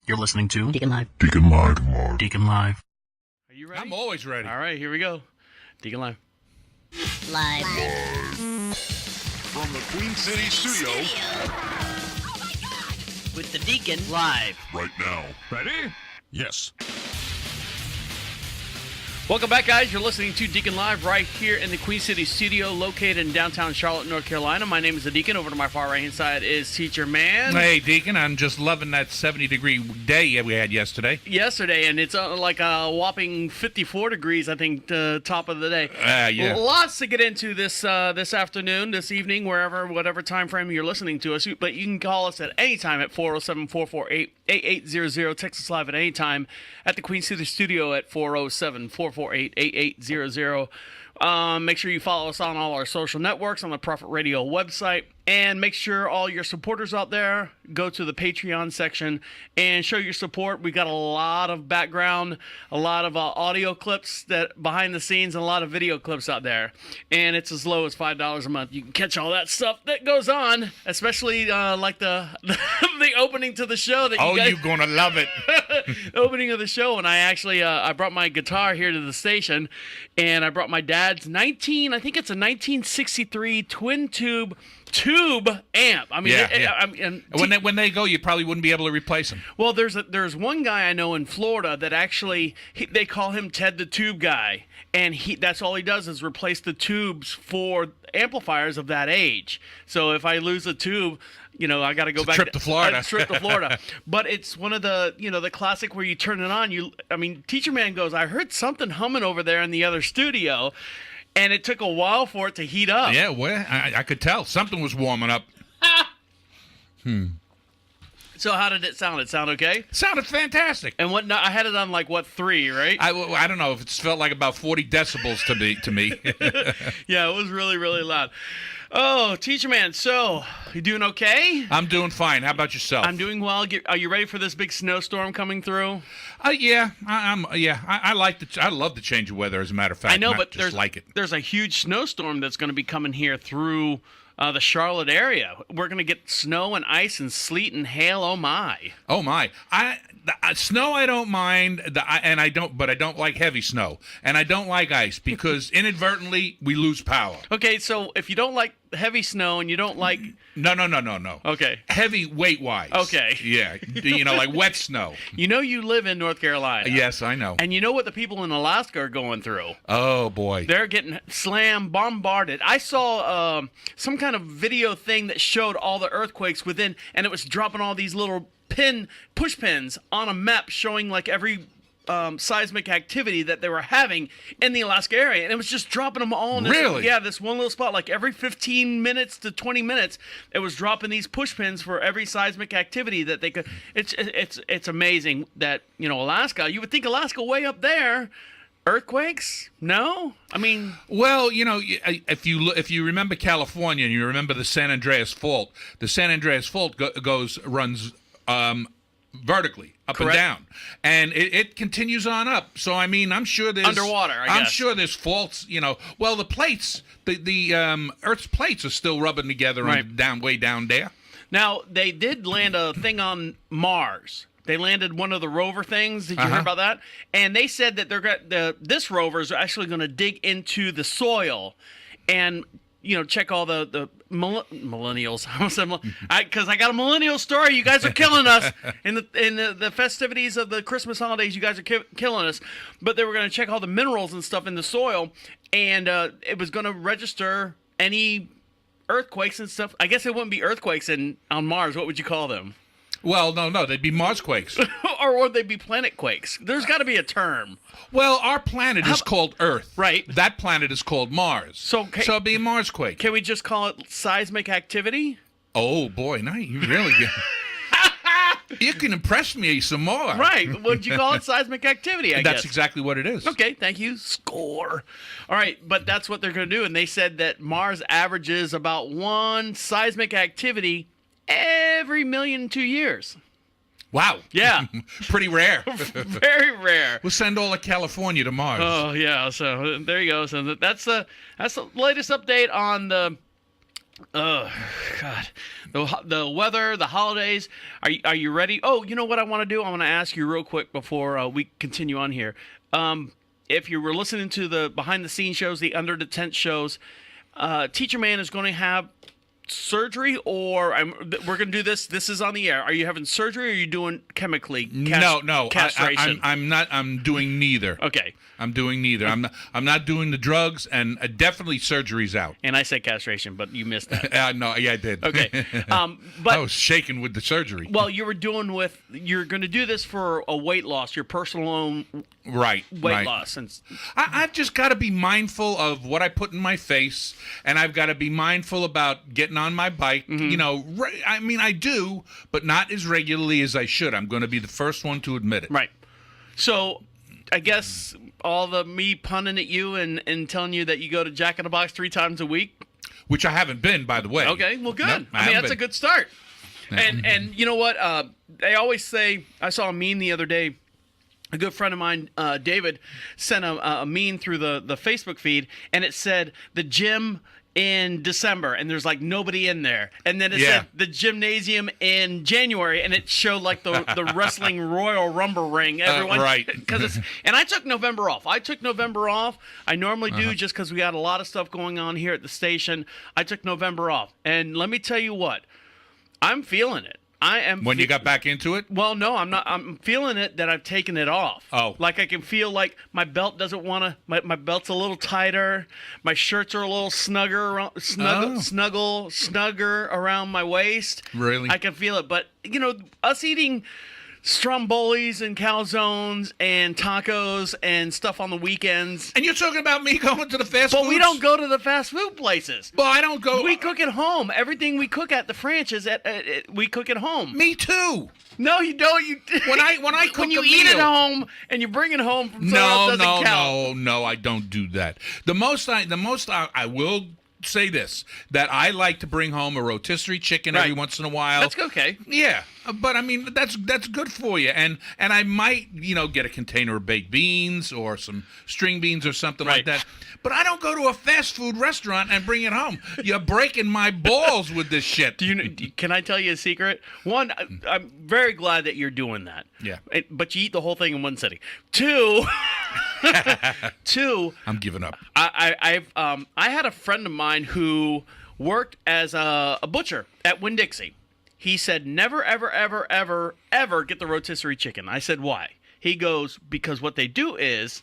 You're listening to DeaconLive. DeaconLive. DeaconLive. Are you ready? I'm always ready. All right, here we go. DeaconLive. Live. From the Queen City studio, With the Deacon live. right now. Ready? Yes. Welcome back, guys. You're listening to Deacon Live right here in the Queen City studio located in downtown Charlotte, North Carolina. My name is the Deacon. Over to my far right-hand side is Teacher-man. Hey, Deacon, I'm just loving that 70-degree day we had yesterday. Yesterday, and it's like a whopping 54 degrees, I think, top of the day. Yeah. Lots to get into this afternoon, this evening, whatever time frame you're listening to us. But you can call us at any time at 407-448-8800. Text us live at any time at the Queen City studio at 407-448-8800. Make sure you follow us on all our social networks on the Prophet Radio website. And make sure all your supporters out there go to the Patreon section and show your support. We got a lot of background, a lot of audio clips that behind the scenes, and a lot of video clips out there. And it's as low as $5 a month. You can catch all that stuff that goes on, especially like the opening to the show. That You're going to love it. Opening of the show, and I actually I brought my guitar here to the station, and I brought my dad's I think it's a 1963 twin tube amp. I mean, When they go, you probably wouldn't be able to replace them. well, there's one guy I know in Florida that actually they call him Ted the Tube Guy, and that's all he does is replace the tubes for amplifiers of that age. So if I lose a tube, I got to go back trip to Florida. Trip to Florida. But it's one of the the classic where you turn it on. Teacher-man goes, I heard something humming over there in the other studio. And it took a while for it to heat up. Yeah, well, I could tell. Something was warming up. So how did it sound? It sound okay? Sounded fantastic. And I had it on 3, right? I don't know if it's felt like about 40 decibels to me. Yeah, it was really, really loud. Oh, Teacher-man, so you doing okay? I'm doing fine. How about yourself? I'm doing well. Are you ready for this big snowstorm coming through? Yeah, I love the change of weather. As a matter of fact, I know, but there's a huge snowstorm that's going to be coming here through the Charlotte area. We're going to get snow and ice and sleet and hail. Oh my! Oh my! Snow I don't mind, but I don't like heavy snow, and I don't like ice because inadvertently we lose power. Okay, so if you don't like heavy snow and you don't like No. Okay. Heavy weight-wise. Okay. Yeah, like wet snow. You live in North Carolina. Yes, I know. And you know what the people in Alaska are going through? Oh boy. They're getting bombarded. I saw some kind of video thing that showed all the earthquakes within, and it was dropping all these little push pins on a map showing every seismic activity that they were having in the Alaska area, and it was just dropping them all in this one little spot. Every 15 minutes to 20 minutes, it was dropping these push pins for every seismic activity that they could. It's amazing that Alaska. You would think Alaska way up there. Earthquakes? No, I mean. Well, if you remember California and you remember the San Andreas Fault, runs vertically up Correct. and down, and it continues on up. So I mean, I'm sure there's underwater. I'm sure there's faults. Well, the plates, the Earth's plates are still rubbing together right. way down there. Now they did land a thing on Mars. They landed one of the rover things. Did you hear about that? And they said that this rover is actually going to dig into the soil and check all the millennials. Because I got a millennial story. You guys are killing us in the festivities of the Christmas holidays. You guys are killing us. But they were going to check all the minerals and stuff in the soil, and it was going to register any earthquakes and stuff. I guess it wouldn't be earthquakes on Mars. What would you call them? Well, no, they'd be Mars quakes. Or would they be planet quakes? There's got to be a term. Well, our planet is called Earth. Right. That planet is called Mars. So it'd be a Mars quake. Can we just call it seismic activity? Oh, boy. Now you really you can impress me some more. Right. Would you call it seismic activity, I guess? That's exactly what it is. Okay, thank you. Score. All right, but that's what they're going to do. And they said that Mars averages about one seismic activity every 1,000,002 years. Wow. Yeah. Pretty rare. Very rare. We'll send all of California to Mars. Oh, yeah. So there you go. So that's the latest update on the Oh God, the weather, the holidays. Are you ready? Oh, you know what I want to do? I want to ask you real quick before we continue on here. If you were listening to the behind the scenes shows, the under the tent shows, Teacher-man is going to have surgery, or we're going to do this. This is on the air. Are you having surgery, or are you doing chemically? No. Castration. I'm not. I'm doing neither. Okay. I'm doing neither. I'm not doing the drugs, and definitely surgery's out. And I said castration, but you missed that. No, yeah, I did. Okay. But I was shaking with the surgery. well, you're going to do this for a weight loss, your personal own right weight loss, and I've just got to be mindful of what I put in my face, and I've got to be mindful about getting on my bike. Mm-hmm. You know, I mean, I do, but not as regularly as I should. I'm going to be the first one to admit it. right. So, I guess all the me punning at you and telling you that you go to Jack in the Box 3 times a week. Which I haven't been, by the way. Okay, well, good. No, I mean, that's been. a good start. And you know what? They always say, I saw a meme the other day. A good friend of mine, David, sent a meme through the Facebook feed, and it said the gym in December, and there's like nobody in there. And then it said the gymnasium in January, and it showed like the wrestling Royal Rumble ring. Everyone, right. And I took November off. I normally do just because we got a lot of stuff going on here at the station. I took November off. And let me tell you what, I'm feeling it. I am. When you got back into it? Well, no, I'm not. I'm feeling it that I've taken it off. Oh. Like I can feel like my belt doesn't want to, my belt's a little tighter. My shirts are a little snugger around my waist. Really? I can feel it. But, you know, us eating Strombolis and calzones and tacos and stuff on the weekends. And you're talking about me going to the fast food? But we don't go to the fast food places. Well, I don't go. We cook at home. Everything we cook at the franchise, we cook at home. Me too. No, you don't. You When I cook when you a eat at meal- home and you bring it home from somewhere else doesn't count. No, I don't do that. The most I will say this, that I like to bring home a rotisserie chicken every once in a while. That's okay. Yeah, but I mean that's good for you, and I might get a container of baked beans or some string beans or something like that. But I don't go to a fast food restaurant and bring it home. You're breaking my balls with this shit. Can I tell you a secret? One, I'm very glad that you're doing that. Yeah. But you eat the whole thing in one sitting. Two, I'm giving up. I had a friend of mine who worked as a butcher at Winn-Dixie. He said, never, ever, ever, ever, ever get the rotisserie chicken. I said, why? He goes, because what they do is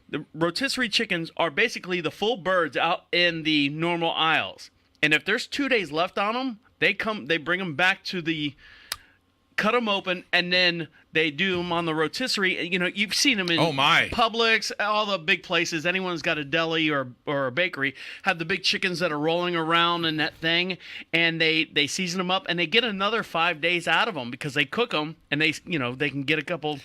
the rotisserie chickens are basically the full birds out in the normal aisles. And if there's 2 days left on them, they bring them back to cut them open, and then they do them on the rotisserie. You know, you've seen them in Publix, all the big places. Anyone's got a deli or a bakery have the big chickens that are rolling around in that thing, and they season them up, and they get another 5 days out of them because they cook them, and they can get a couple.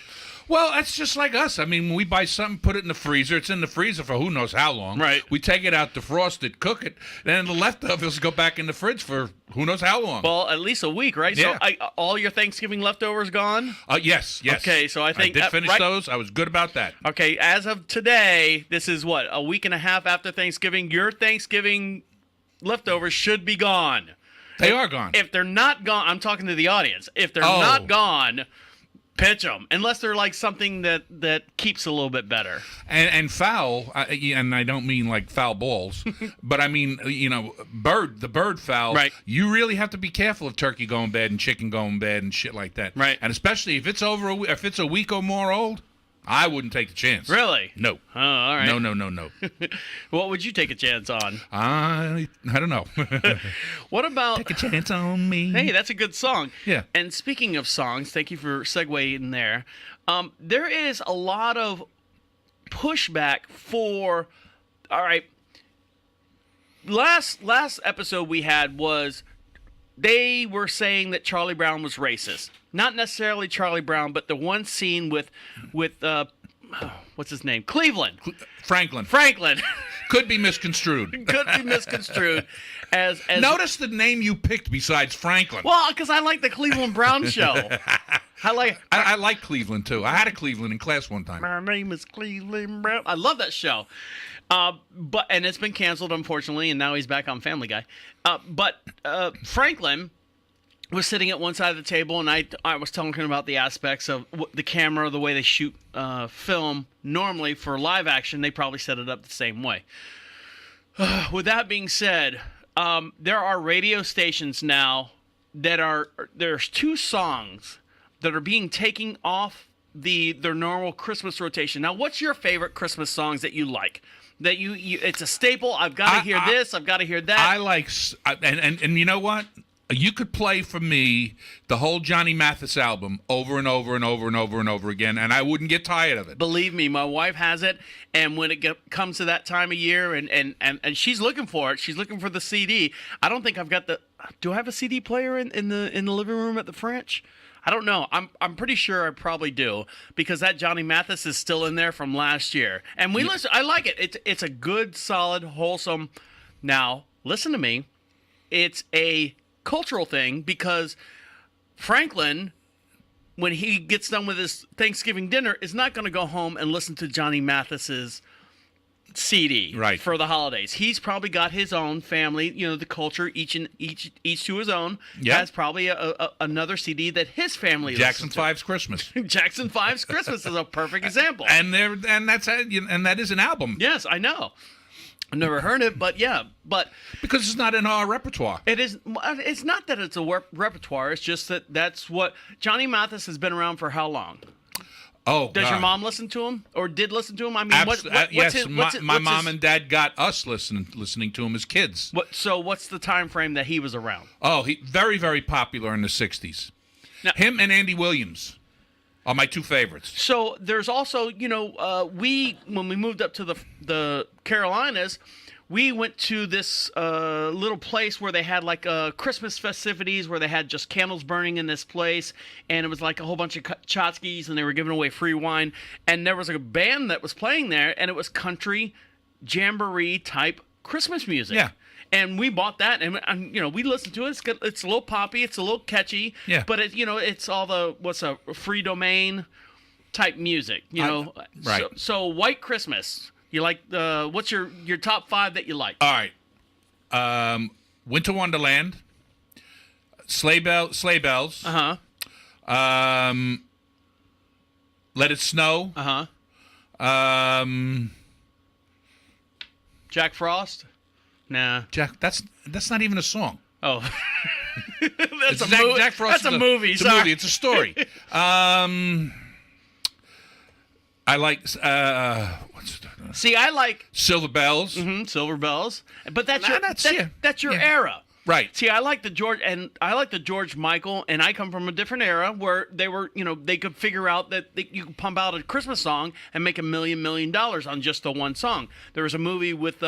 Well, that's just like us. I mean, when we buy something, put it in the freezer. It's in the freezer for who knows how long. Right. We take it out, defrost it, cook it, and then the leftovers go back in the fridge for who knows how long. Well, at least a week, right? Yeah. So all your Thanksgiving leftovers gone? Yes. Okay, so I think I did finish those. I was good about that. Okay, as of today, this is what, a week and a half after Thanksgiving. Your Thanksgiving leftovers should be gone. They are gone. If they're not gone, I'm talking to the audience. If they're not gone, pitch them, unless they're like something that keeps a little bit better. And foul, and I don't mean like foul balls, but I mean the bird foul. Right. You really have to be careful of turkey going bad and chicken going bad and shit like that. Right. And especially if it's if it's a week or more old, I wouldn't take the chance. Really? No. Oh, all right. No. What would you take a chance on? I don't know. What about Take a chance on me? Hey, that's a good song. Yeah. And speaking of songs, thank you for segueing there. There is a lot of pushback for. All right. Last episode we had was they were saying that Charlie Brown was racist. Not necessarily Charlie Brown, but the one scene with what's his name? Cleveland. Franklin. Could be misconstrued. Could be misconstrued as Notice the name you picked besides Franklin. Well, because I like the Cleveland Brown show. I like Cleveland too. I had a Cleveland in class one time. My name is Cleveland Brown. I love that show. And it's been canceled, unfortunately, and now he's back on Family Guy. But Franklin was sitting at one side of the table, and I was telling him about the aspects of the camera, the way they shoot film. Normally, for live action, they probably set it up the same way. With that being said, there are radio stations now there's 2 songs that are being taken off their normal Christmas rotation. Now, what's your favorite Christmas songs that you like? That you it's a staple. I've got to hear this. I've got to hear that. I like, and you know what? You could play for me the whole Johnny Mathis album over and over and over and over and over again, and I wouldn't get tired of it. Believe me, my wife has it, and when it comes to that time of year, and she's looking for it. She's looking for the CD. I don't think I've got the. Do I have a CD player in the living room at the French? I don't know. I'm pretty sure I probably do, because that Johnny Mathis is still in there from last year, and we listen. I like it. It's a good, solid, wholesome. Now listen to me. It's a cultural thing, because Franklin, when he gets done with his Thanksgiving dinner, is not going to go home and listen to Johnny Mathis's CD for the holidays. He's probably got his own family, the culture, each to his own. Yeah. Has probably another CD that his family Jackson listens to. 5's Christmas. Jackson 5's Christmas is a perfect example. And that is an album. Yes, I know. I've never heard it, but yeah, because it's not in our repertoire. It is. It's not that it's a repertoire. It's just that's what Johnny Mathis has been around for how long? Oh, does God. your mom listen to him, or did listen to him? I mean, yes, my mom and dad got us listening to him as kids. So what's the time frame that he was around? Oh, he very, very popular in the '60s. Now, him and Andy Williams are my 2 favorites. So there's also, when we moved up to the Carolinas, we went to this little place where they had like Christmas festivities, where they had just candles burning in this place, and it was like a whole bunch of tchotchkes, and they were giving away free wine, and there was a band that was playing there, and it was country jamboree type Christmas music. Yeah. And we bought that, and we listened to it. It's a little poppy, it's a little catchy, yeah. But it's all what's a free domain type music, right. So White Christmas. You like what's your top 5 that you like? All right, Winter Wonderland, Sleigh Bells. Uh huh. Let It Snow. Uh huh. Jack Frost. Nah. Jack. That's not even a song. Oh. That's Jack Frost. That's a movie. It's a movie. It's a story. I like. See, I like Silver Bells. Mm-hmm, Silver Bells, but that's your Yeah. era, right? See, I like the George Michael, and I come from a different era where they were, they could figure out that you could pump out a Christmas song and make $1 million on just the one song. There was a movie with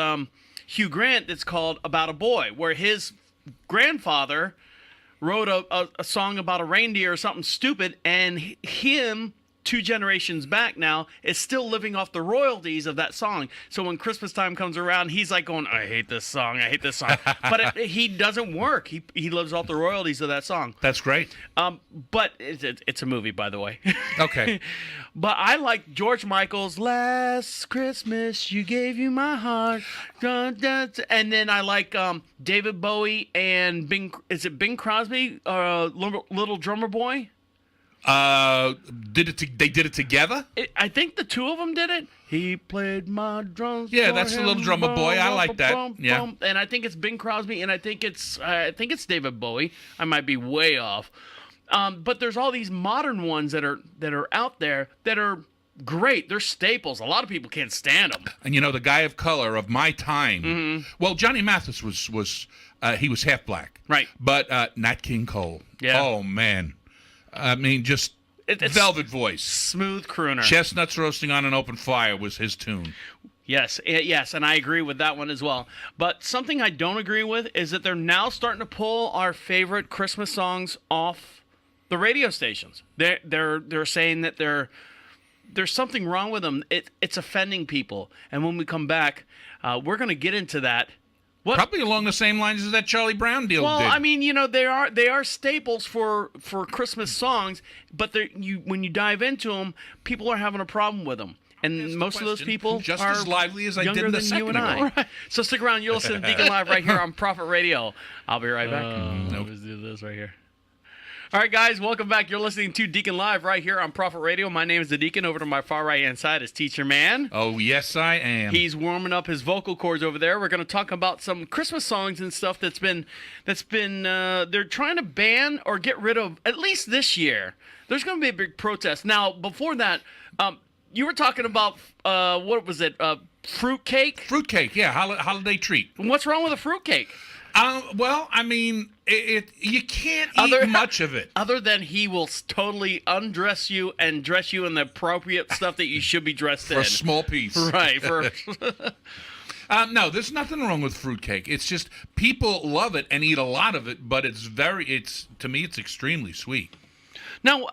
Hugh Grant that's called About a Boy, where his grandfather wrote a song about a reindeer or something stupid, and him 2 generations back now is still living off the royalties of that song. So when Christmas time comes around, he's like going, I hate this song. But he doesn't work. He lives off the royalties of that song. That's great. But it's a movie, by the way. Okay. But I like George Michael's Last Christmas You Gave You My Heart. Dun, dun, dun. And then I like David Bowie and Bing Crosby, Little Drummer Boy? They did it together? I think the 2 of them did it. He played my drums. Yeah, that's the Little Drummer Boy. I like that. Yeah. And I think it's Bing Crosby, and I think it's David Bowie. I might be way off. But there's all these modern ones that are out there that are great. They're staples. A lot of people can't stand them. And the guy of color of my time. Mm-hmm. Well, Johnny Mathis was he was half black. Right. But Nat King Cole. Yeah. Oh man. I mean, just it's velvet voice. Smooth crooner. Chestnuts roasting on an open fire was his tune. Yes, and I agree with that one as well. But something I don't agree with is that they're now starting to pull our favorite Christmas songs off the radio stations. They're saying that there's something wrong with them. It's offending people. And when we come back, we're going to get into that. What? Probably along the same lines as that Charlie Brown deal did. Well, I mean, they are staples for Christmas songs, but when you dive into them, people are having a problem with them. And most of those people just are as lively as I younger did the than you second and I. ago. Right. So stick around. You'll listen to Deacon Live right here on Prophet Radio. I'll be right back. Nope. Let's do this right here. All right, guys, welcome back. You're listening to Deacon Live right here on Prophet Radio. My name is the Deacon. Over to my far right-hand side is Teacher-man. Oh, yes, I am. He's warming up his vocal cords over there. We're going to talk about some Christmas songs and stuff that's been they're trying to ban or get rid of, at least this year. There's going to be a big protest. Now, before that, you were talking about, what was it, fruitcake? Fruitcake, yeah, holiday treat. What's wrong with a fruitcake? Well, I mean, you can't eat much of it. Other than he will totally undress you and dress you in the appropriate stuff that you should be dressed in. For a small piece. Right. No, there's nothing wrong with fruitcake. It's just people love it and eat a lot of it, but to me, it's extremely sweet. Now,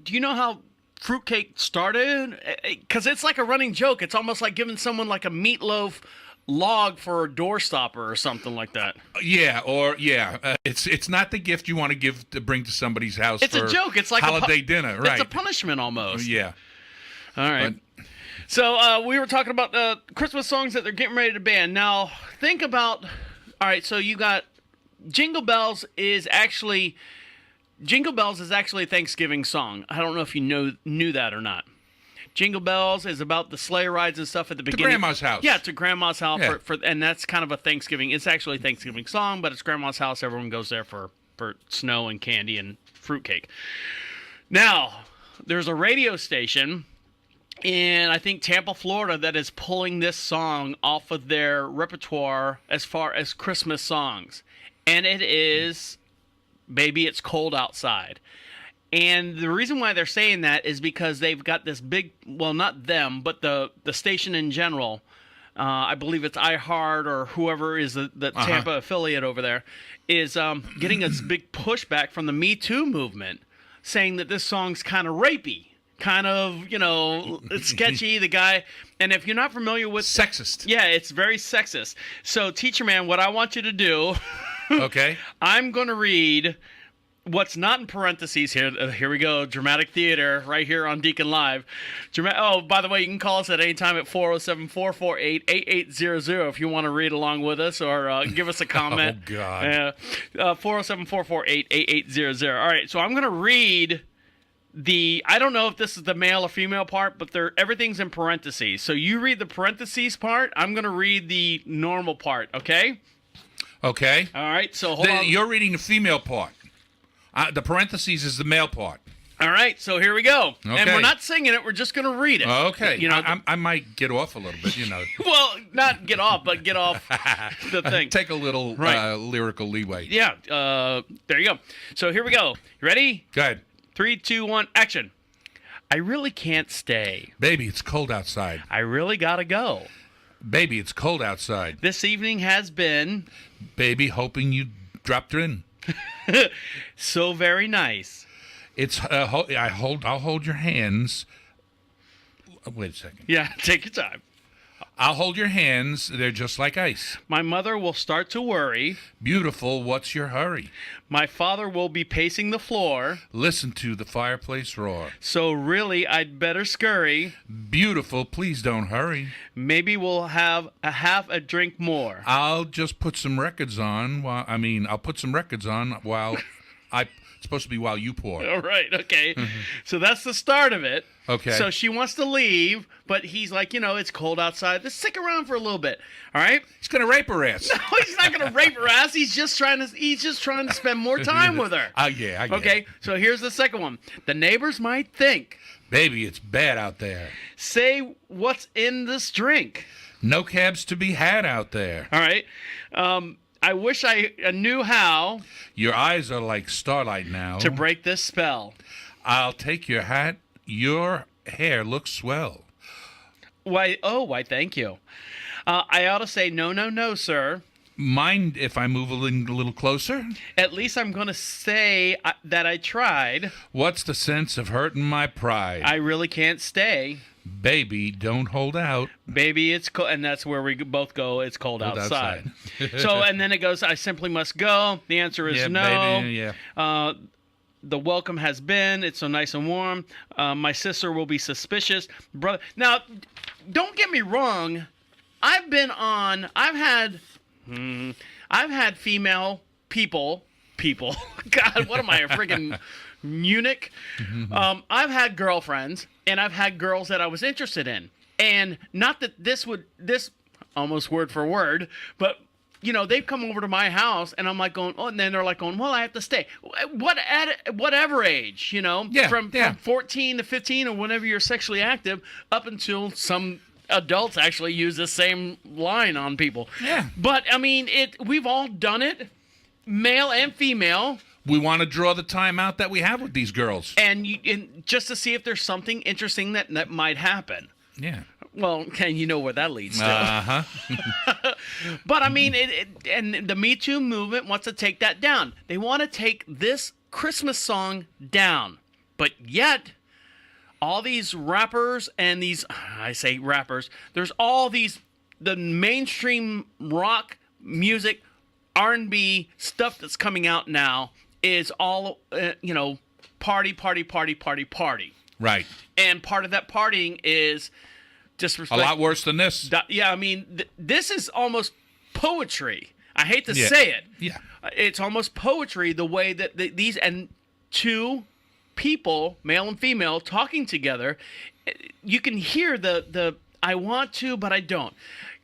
do you know how fruitcake started? Because it's like a running joke. It's almost like giving someone like a meatloaf log for a doorstopper or something like that. It's not the gift you want to bring to somebody's house. It's a joke. It's like holiday dinner, right? It's a punishment almost. Yeah. All right. So we were talking about Christmas songs that they're getting ready to ban. Now think about. All right. So you got Jingle Bells is actually a Thanksgiving song. I don't know if you knew that or not. Jingle Bells is about the sleigh rides and stuff at the beginning. To Grandma's house. Yeah, to Grandma's house, Yeah. and that's kind of a Thanksgiving. It's actually a Thanksgiving song, but it's Grandma's house. Everyone goes there for snow and candy and fruitcake. Now, there's a radio station in, I think, Tampa, Florida, that is pulling this song off of their repertoire as far as Christmas songs. And it is Baby, It's Cold Outside. And the reason why they're saying that is because they've got this big, well, not them, but the station in general. I believe it's iHeart or whoever is the Tampa affiliate over there, is getting a big pushback from the Me Too movement, saying that this song's kind of rapey, kind of, it's sketchy, the guy. And if you're not familiar with... Sexist. Yeah, it's very sexist. So, Teacher-man, what I want you to do... Okay. I'm going to read... What's not in parentheses here? Here we go. Dramatic theater right here on Deacon Live. By the way, you can call us at any time at 407-448-8800 if you want to read along with us or give us a comment. Oh, God. 407-448-8800. All right, so I'm going to read I don't know if this is the male or female part, but everything's in parentheses. So you read the parentheses part. I'm going to read the normal part, okay? Okay. All right, so hold on. You're reading the female part. The parentheses is the male part. All right, so here we go. Okay. And we're not singing it, we're just going to read it. Okay. I might get off a little bit, Well, not get off, but get off the thing. Take a little lyrical leeway. Yeah, there you go. So here we go. You ready? Go ahead. 3, 2, 1, action. I really can't stay. Baby, it's cold outside. I really got to go. Baby, it's cold outside. This evening has been... Baby, hoping you dropped in. So very nice. It's I'll hold your hands. Wait a second. Yeah, take your time. I'll hold your hands. They're just like ice. My mother will start to worry. Beautiful, what's your hurry? My father will be pacing the floor. Listen to the fireplace roar. So really, I'd better scurry. Beautiful, please don't hurry. Maybe we'll have a drink more. I'll just put some records on I'll put some records on while it's supposed to be while you pour. All right, okay. So that's the start of it. Okay. So she wants to leave, but he's like, it's cold outside. Let's stick around for a little bit. All right? He's gonna rape her ass. No, he's not gonna rape her ass. He's just trying to spend more time with her. Oh yeah, I get Okay, it. so here's the second one. The neighbors might think. Baby, it's bad out there. Say what's in this drink. No cabs to be had out there. All right. I wish I knew how Your eyes are like starlight now. to break this spell. I'll take your hat. Your hair looks swell. Why, thank you. I ought to say no, sir. Mind if I move a little closer? At least I'm going to say that I tried. What's the sense of hurting my pride? I really can't stay. Baby, don't hold out. Baby, it's cold. And that's where we both go. It's cold outside. So, and then it goes, I simply must go. The answer is Yeah, no. baby, yeah. the welcome has been. It's so nice and warm. My sister will be suspicious, brother. Now, don't get me wrong. I've had female people. God, what am I, a freaking eunuch? I've had girlfriends, and I've had girls that I was interested in. And not that this almost word for word, but they've come over to my house, and I'm like going, oh, and then they're like going, well, I have to stay. Whatever age, from 14 to 15 or whenever you're sexually active, up until some adults actually use the same line on people. Yeah. But I mean, we've all done it, male and female. We want to draw the time out that we have with these girls, and just to see if there's something interesting that might happen. Yeah. Well, and you know where that leads to. Uh-huh. But I mean, and the Me Too movement wants to take that down. They want to take this Christmas song down. But yet, all these rappers and I say rappers, there's all the mainstream rock music, R&B stuff that's coming out now is all, party. Right. And part of that partying is disrespect. A lot worse than this. Yeah, I mean, this is almost poetry. I hate to say it. Yeah. It's almost poetry the way that these and two people, male and female, talking together. You can hear the I want to, but I don't.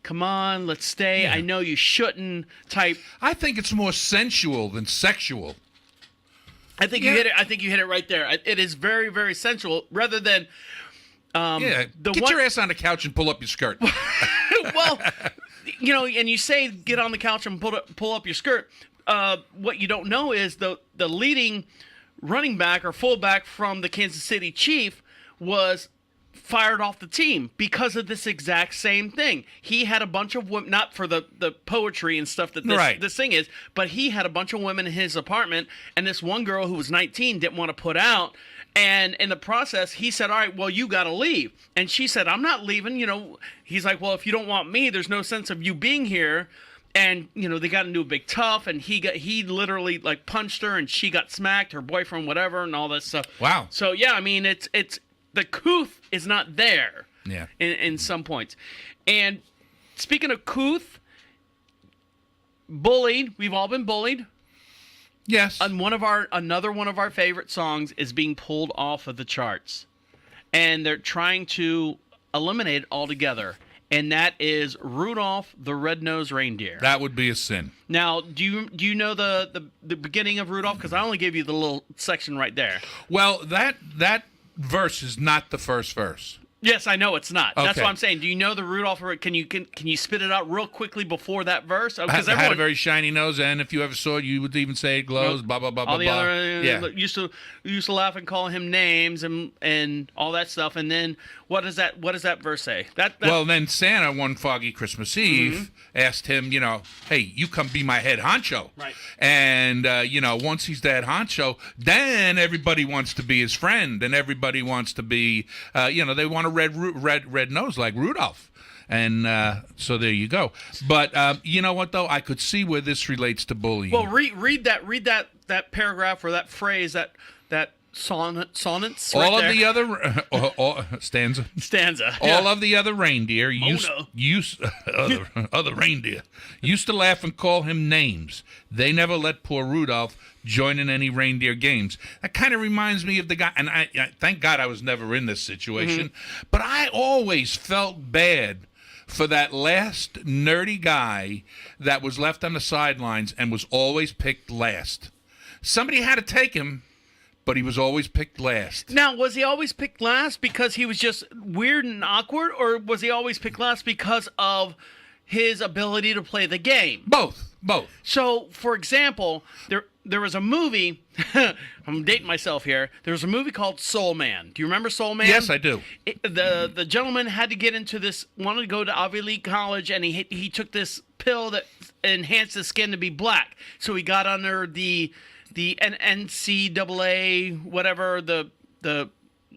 Come on, let's stay. Yeah. I know you shouldn't type. I think it's more sensual than sexual. I think you hit it. I think you hit it right there. It is very, very sensual rather than get your ass on the couch and pull up your skirt. Well, and you say get on the couch and pull up your skirt. What you don't know is the leading running back or fullback from the Kansas City Chief was fired off the team because of this exact same thing. He had a bunch of women, not for the poetry and stuff that this thing is, but he had a bunch of women in his apartment, and this one girl who was 19 didn't want to put out. And in the process, he said, all right, well, you got to leave. And she said, I'm not leaving. He's like, well, if you don't want me, there's no sense of you being here. And, they got into a big tough, and he literally like punched her, and she got smacked, her boyfriend, whatever, and all that stuff. Wow. So, yeah, I mean, it's the couth is not there. Yeah. In some points. And speaking of couth, bullied, we've all been bullied. Yes. And another one of our favorite songs is being pulled off of the charts. And they're trying to eliminate it altogether. And that is Rudolph the Red-Nosed Reindeer. That would be a sin. Now, do you know the beginning of Rudolph? Because I only gave you the little section right there. Well, that verse is not the first verse. Yes, I know it's not. Okay. That's what I'm saying. Do you know the Rudolph? Can you spit it out real quickly before that verse? Because I had a very shiny nose, and if you ever saw it, you would even say it glows. Blah blah blah all blah the blah. other used to laugh and call him names and all that stuff. And then what does that verse say? Well, then Santa one foggy Christmas Eve asked him, hey, you come be my head honcho. Right. And once he's the head honcho, then everybody wants to be his friend, and everybody wants to be, they want a red nose like Rudolph. And so there you go. But you know what though? I could see where this relates to bullying. Well, read that paragraph or that phrase that sonnets. All right of the other stanza. All of the other reindeer other reindeer used to laugh and call him names. They never let poor Rudolph join in any reindeer games. That kind of reminds me of the guy, and I thank God I was never in this situation, but I always felt bad for that last nerdy guy that was left on the sidelines and was always picked last. Somebody had to take him, but he was always picked last. Now, was he always picked last because he was just weird and awkward, or was he always picked last because of his ability to play the game? Both. So, for example, there was a movie, I'm dating myself here, there was a movie called Soul Man. Do you remember Soul Man? Yes, I do. The gentleman had to get into this, wanted to go to Ivy League college, and he took this pill that enhanced his skin to be black. So he got under the NCAA, whatever, the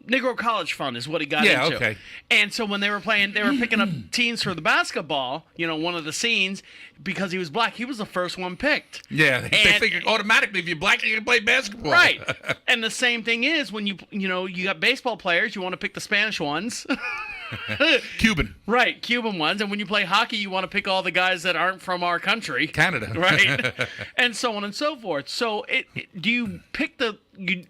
Negro College Fund is what he got Yeah, into. okay. And so when they were picking up teens for the basketball, one of the scenes, because he was black, he was the first one picked. Yeah, they figure automatically if you're black, you can play basketball. Right. And the same thing is when you got baseball players, you want to pick the Spanish ones. Cuban. Right, Cuban ones. And when you play hockey, you want to pick all the guys that aren't from our country. Canada. Right. And so on and so forth. So do you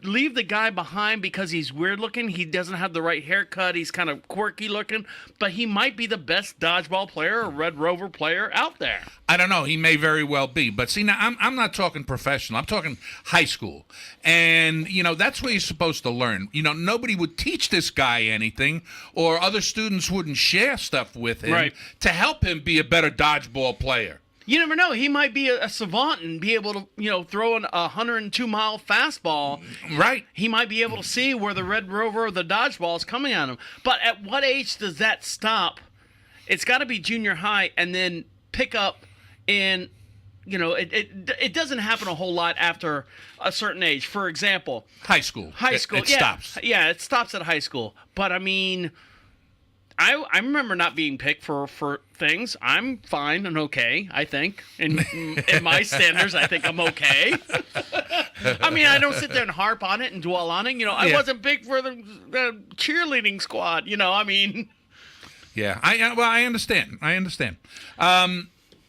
leave the guy behind because he's weird looking, he doesn't have the right haircut, he's kind of quirky looking, but he might be the best dodgeball player or Red Rover player out there. I don't know. He may very well be. But see, now I'm not talking professional. I'm talking high school. And, that's where you're supposed to learn. Nobody would teach this guy anything, or other students wouldn't share stuff with him to help him be a better dodgeball player. You never know. He might be a savant and be able to, throw a 102-mile fastball. Right. He might be able to see where the Red Rover or the dodgeball is coming at him. But at what age does that stop? It's got to be junior high and then pick up in, it doesn't happen a whole lot after a certain age. For example, high school. It stops. Yeah, it stops at high school. But, I mean, I remember not being picked for things. I'm fine and okay, I think. In my standards, I think I'm okay. I mean, I don't sit there and harp on it and dwell on it. I wasn't picked for the cheerleading squad. I mean. Yeah, I understand.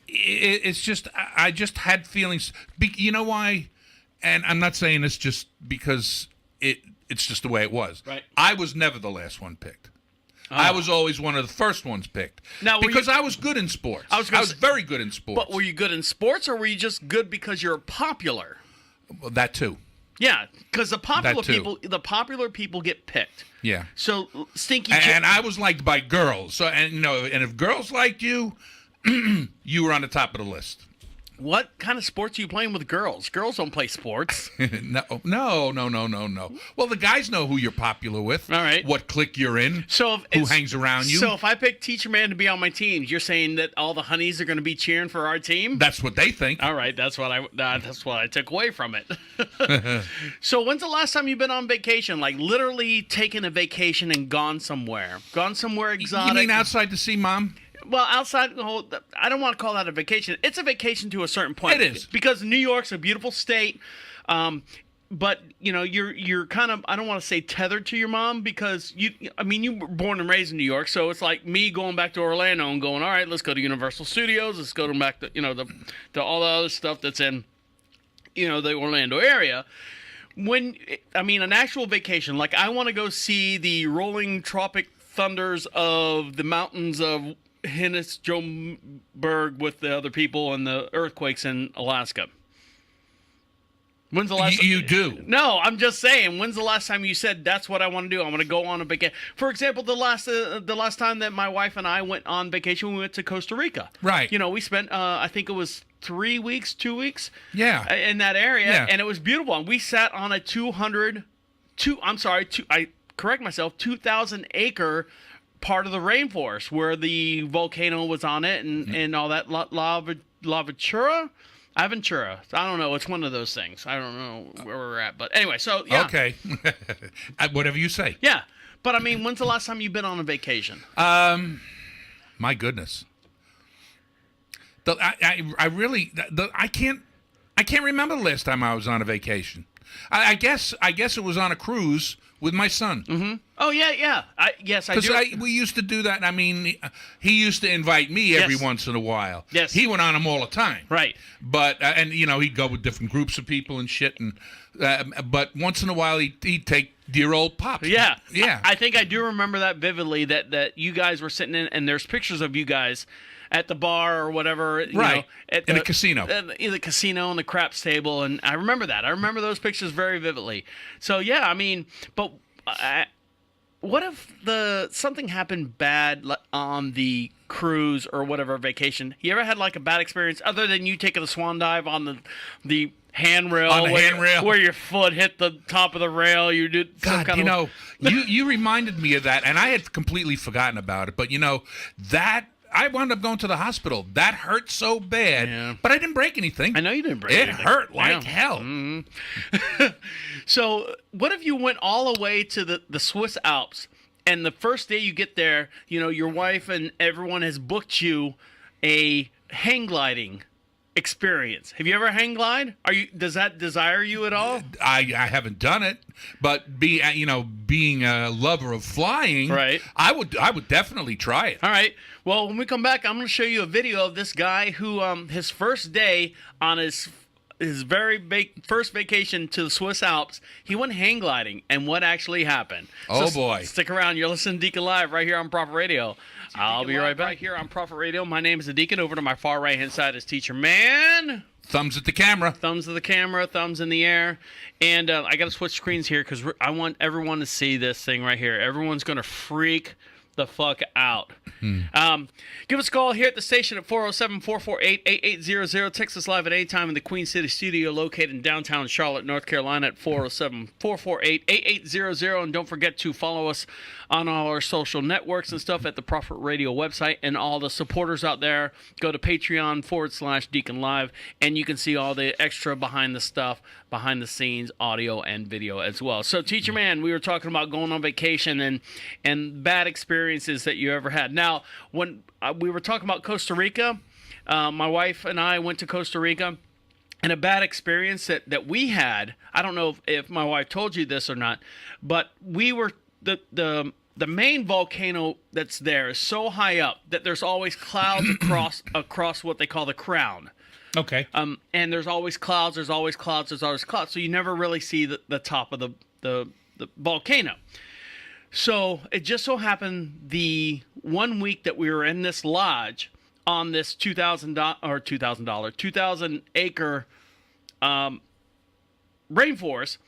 It's just I just had feelings. You know why? And I'm not saying this just because it's just the way it was. Right. I was never the last one picked. Oh. I was always one of the first ones picked. Now, because I was good in sports. I was very good in sports. But were you good in sports, or were you just good because you're popular? Well, that too. Yeah, because the popular people get picked. Yeah. So Stinky and I was liked by girls. So and if girls liked you, you were on the top of the list. What kind of sports are you playing with girls? Girls don't play sports. No. Well, the guys know who you're popular with. All right. What clique you're in. So who hangs around you. So if I pick Teacher-man to be on my team, you're saying that all the honeys are going to be cheering for our team? That's what they think. All right. That's what I took away from it. So when's the last time you've been on vacation? Like literally taken a vacation and gone somewhere? Gone somewhere exotic? You mean outside to see mom? Well, outside, I don't want to call that a vacation. It's a vacation to a certain point. It is. Because New York's a beautiful state. But, you're kind of, I don't want to say tethered to your mom because, you were born and raised in New York. So it's like me going back to Orlando and going, all right, let's go to Universal Studios. Let's go back to, to all the other stuff that's in, the Orlando area. An actual vacation, like I want to go see the rolling tropic thunders of the mountains of Hennis Joburg with the other people and the earthquakes in Alaska. When's the last You do. No, I'm just saying, when's the last time you said that's what I want to do? I want to go on a vacation. For example, the last time that my wife and I went on vacation, we went to Costa Rica. Right. We spent I think it was 2 weeks Yeah. in that area, Yeah. and it was beautiful. And we sat on a 2,000 acre part of the rainforest where the volcano was on it and all that Lavatura. Aventura. I don't know. It's one of those things. I don't know where we're at. But anyway, so yeah. Okay. Whatever you say. Yeah. But when's the last time you've been on a vacation? My goodness. I can't remember the last time I was on a vacation. I guess it was on a cruise with my son. Mm-hmm. Oh yeah. I do. Because we used to do that. I mean, he used to invite me every once in a while. Yes. He went on them all the time. Right. But he'd go with different groups of people and shit. And but once in a while he'd take dear old Pops. Yeah. Yeah. I think I do remember that vividly. That you guys were sitting in, and there's pictures of you guys at the bar or whatever, in the casino, in the casino and the craps table, and I remember that. I remember those pictures very vividly. So yeah, but what if something happened bad on the cruise or whatever vacation? You ever had like a bad experience other than you taking a swan dive on the handrail, where your foot hit the top of the rail? You did. God, you reminded me of that, and I had completely forgotten about it. But that. I wound up going to the hospital. That hurt so bad, but I didn't break anything. I know you didn't break it. anything. It hurt like hell. Mm-hmm. So what if you went all the way to the Swiss Alps, and the first day you get there, your wife and everyone has booked you a hang gliding experience. Have you ever hang glide? Does that desire you at all? I haven't done it, but being a lover of flying, right? I would definitely try it. All right. Well, when we come back, I'm going to show you a video of this guy who his first day on his first vacation to the Swiss Alps, he went hang gliding, and what actually happened. Oh, boy. Stick around. You're listening to Deacon Live right here on Prophet Radio. I'll be right back here on Prophet Radio. My name is the Deacon. Over to my far right-hand side is Teacher-man. Thumbs at the camera. Thumbs to the camera, thumbs in the air. And I got to switch screens here because I want everyone to see this thing right here. Everyone's going to freak the fuck out. Give us a call here at the station at 407-448-8800. Text us live at any time in the Queen City studio located in downtown Charlotte, North Carolina at 407-448-8800. And don't forget to follow us on all our social networks and stuff at the Prophet Radio website. And all the supporters out there, go to Patreon/DeaconLive, and you can see all the extra behind the scenes audio and video as well. So Teacher-man, we were talking about going on vacation and bad experiences that you ever had. Now, when we were talking about Costa Rica, my wife and I went to Costa Rica, and a bad experience that we had, I don't know if my wife told you this or not, but we were the main volcano that's there is so high up that there's always clouds across what they call the crown. Okay. And there's always clouds, there's always clouds. So you never really see the top of the volcano. So it just so happened the 1 week that we were in this lodge on this 2,000 acre rainforest,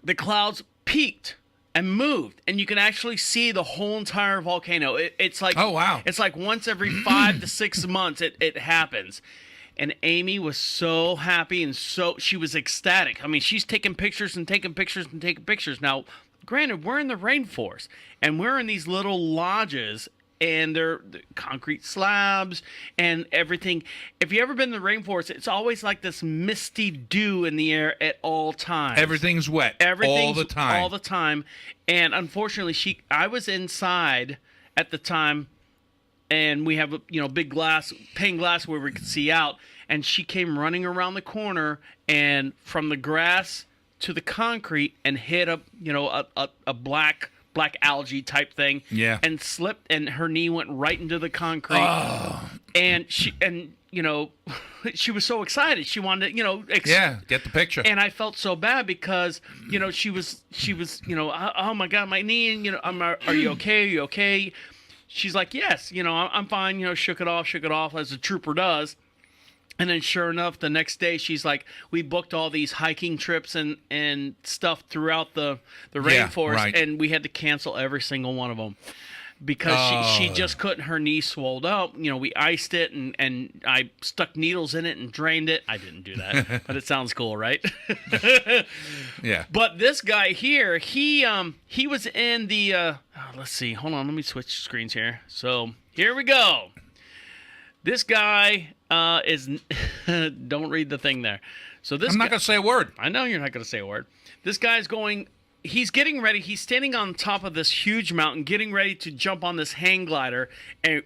the clouds peaked and moved, and you can actually see the whole entire volcano. It's like, oh wow, it's like once every 5 to 6 months it happens. And Amy was so happy and she was ecstatic. I mean, she's taking pictures and taking pictures and taking pictures. Now, granted, we're in the rainforest, and we're in these little lodges, and they're concrete slabs and everything. If you ever been in the rainforest, it's always like this misty dew in the air at all times. Everything's wet. All the time. All the time. And unfortunately, I was inside at the time, and we have big pane glass where we could see out, and she came running around the corner and from the grass to the concrete and hit a black algae type thing, and slipped, and her knee went right into the concrete. And she was so excited, she wanted to get the picture. And I felt so bad because she was oh my God, my knee, and are you okay? Are you okay? She's like, yes, I'm fine. Shook it off as a trooper does. And then sure enough, the next day she's like, we booked all these hiking trips and stuff throughout the rainforest, right. And we had to cancel every single one of them because she just couldn't. Her knee swelled up. We iced it and I stuck needles in it and drained it. I didn't do that, but it sounds cool, right? Yeah. But this guy here, he was in the let's see, hold on, let me switch screens here. So here we go. This guy is don't read the thing there. So this I'm not going to say a word. I know you're not going to say a word. This guy's he's getting ready. He's standing on top of this huge mountain, getting ready to jump on this hang glider and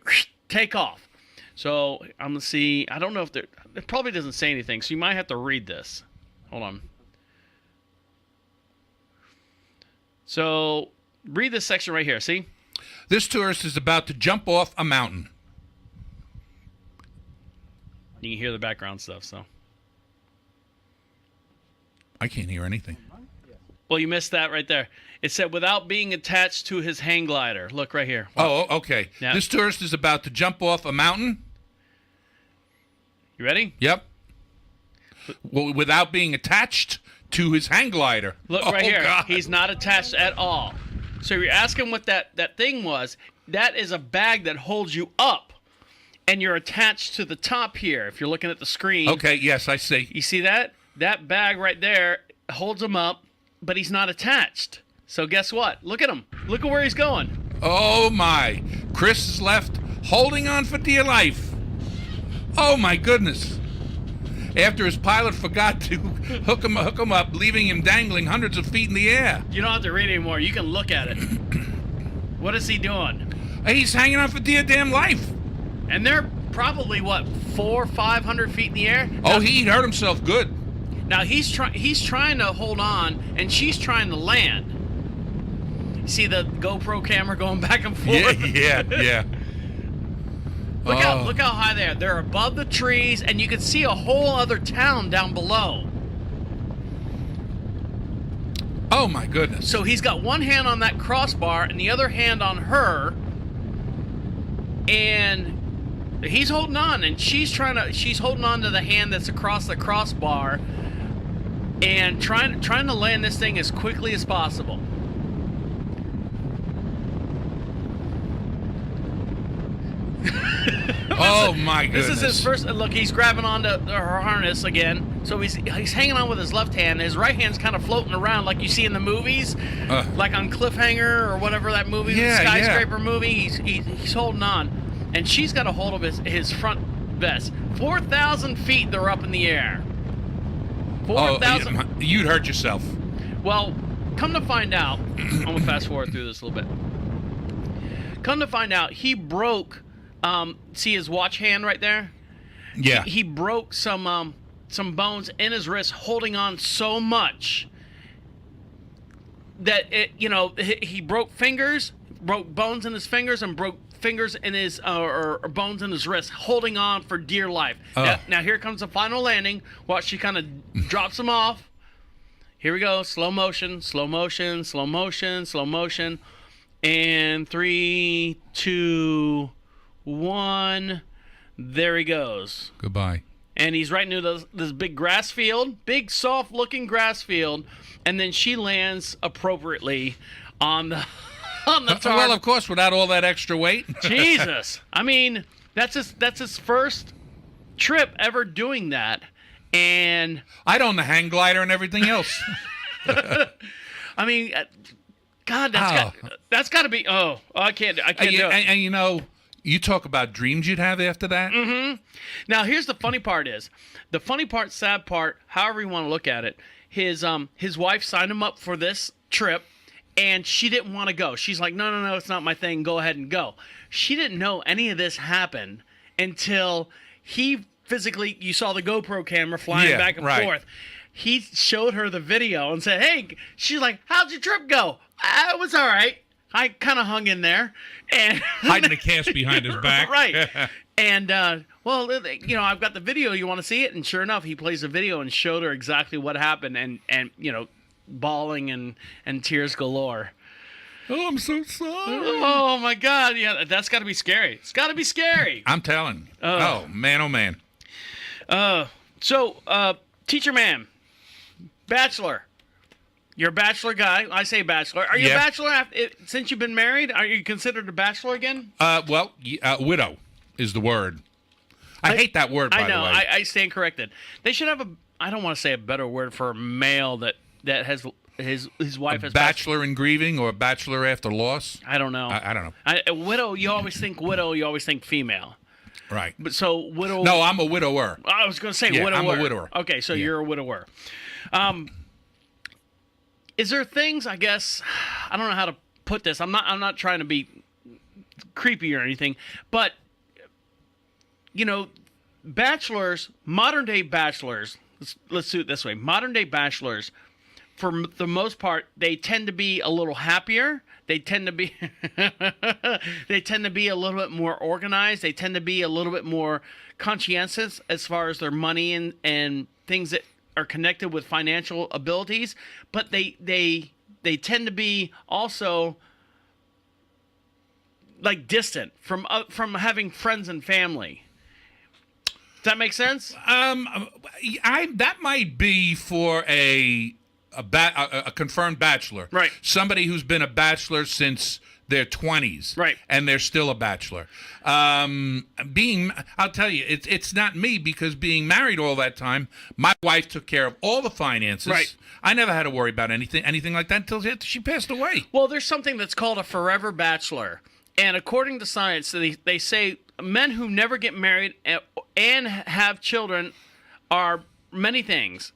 take off. So I'm going to see. I don't know if it probably doesn't say anything, so you might have to read this. Hold on. So read this section right here. See? This tourist is about to jump off a mountain. You can hear the background stuff, so. I can't hear anything. Well, you missed that right there. It said, without being attached to his hang glider. Look right here. Oh, okay. Yeah. This tourist is about to jump off a mountain. You ready? Yep. Well, without being attached to his hang glider. Look right here. God. He's not attached at all. So you're asking what that thing was. That is a bag that holds you up. And you're attached to the top here. If you're looking at the screen. Okay, yes, I see. You see that? That bag right there holds him up, but he's not attached. So guess what? Look at him. Look at where he's going. Oh, my. Chris is left. holding on for dear life. Oh, my goodness. After his pilot forgot to hook him up, leaving him dangling hundreds of feet in the air. You don't have to read anymore. You can look at it. What is he doing? He's hanging on for dear damn life. And they're probably, what, 400 or 500 feet in the air? Oh, he hurt himself good. Now, he's trying to hold on, and she's trying to land. See the GoPro camera going back and forth? Yeah. Look how high they are. They're above the trees, and you can see a whole other town down below. Oh, my goodness. So he's got one hand on that crossbar and the other hand on her, and he's holding on, and she's holding on to the hand that's across the crossbar and trying to land this thing as quickly as possible. Oh, my goodness. This is his first look. He's grabbing onto her harness again. So he's hanging on with his left hand. His right hand's kind of floating around like you see in the movies, like on Cliffhanger or whatever that movie, skyscraper movie. He's holding on, and she's got a hold of his front vest. 4,000 feet they're up in the air. 4,000. You'd hurt yourself. Well, come to find out, I'm gonna fast forward through this a little bit. Come to find out, he broke. See his watch hand right there? Yeah. He broke some bones in his wrist, holding on so much that he broke fingers, broke bones in his fingers, and broke fingers in his or bones in his wrist, holding on for dear life. Now here comes the final landing. Watch, she kind of drops him off. Here we go. Slow motion, slow motion, slow motion, slow motion. And 3, 2, 1. There he goes. Goodbye. And he's right into this big grass field, big soft-looking grass field, and then she lands appropriately on the tarp. Well, of course, without all that extra weight. Jesus, I mean, that's his first trip ever doing that, and I'd own the hang glider and everything else. I mean, God, that's got to be. Oh, I can't do it. And you know. You talk about dreams you'd have after that? Mm-hmm. Now, here's the funny part sad part, however you want to look at it, his wife signed him up for this trip, and she didn't want to go. She's like, no, it's not my thing. Go ahead and go. She didn't know any of this happened until he physically, you saw the GoPro camera flying back and forth. He showed her the video and said, hey, she's like, how'd your trip go? It was all right. I kind of hung in there, and hiding the cast behind his back, right? And well, I've got the video. You want to see it? And sure enough, he plays the video and showed her exactly what happened, and bawling and tears galore. Oh, I'm so sorry. Oh my God, yeah, that's got to be scary. It's got to be scary. I'm telling. Oh man. So, teacher-man, Bachelor. You're a bachelor guy. I say bachelor. Are you a bachelor since you've been married? Are you considered a bachelor again? Widow is the word. I hate that word, by the way. I know. I stand corrected. They should have I don't want to say a better word for a male that has his wife as bachelor in grieving or bachelor after loss. I don't know. I don't know. A widow, you always think widow, you always think female. Right. But so widow. No, I'm a widower. I was going to say widower. I'm a widower. Okay, so you're a widower. Is there things, I guess, I don't know how to put this. I'm not trying to be creepy or anything, but bachelors, modern day bachelors, let's do it this way. Modern day bachelors, for the most part, they tend to be a little happier. They tend to be a little bit more organized. They tend to be a little bit more conscientious as far as their money and things that are connected with financial abilities, but they tend to be also like distant from having friends and family. Does that make sense? That might be for a confirmed bachelor, right? Somebody who's been a bachelor since their 20s, right? And they're still a bachelor. I'll tell you, it's not me, because being married all that time, my wife took care of all the finances. Right. I never had to worry about anything like that until she passed away. Well, there's something that's called a forever bachelor. And according to science, they say men who never get married and have children are many things.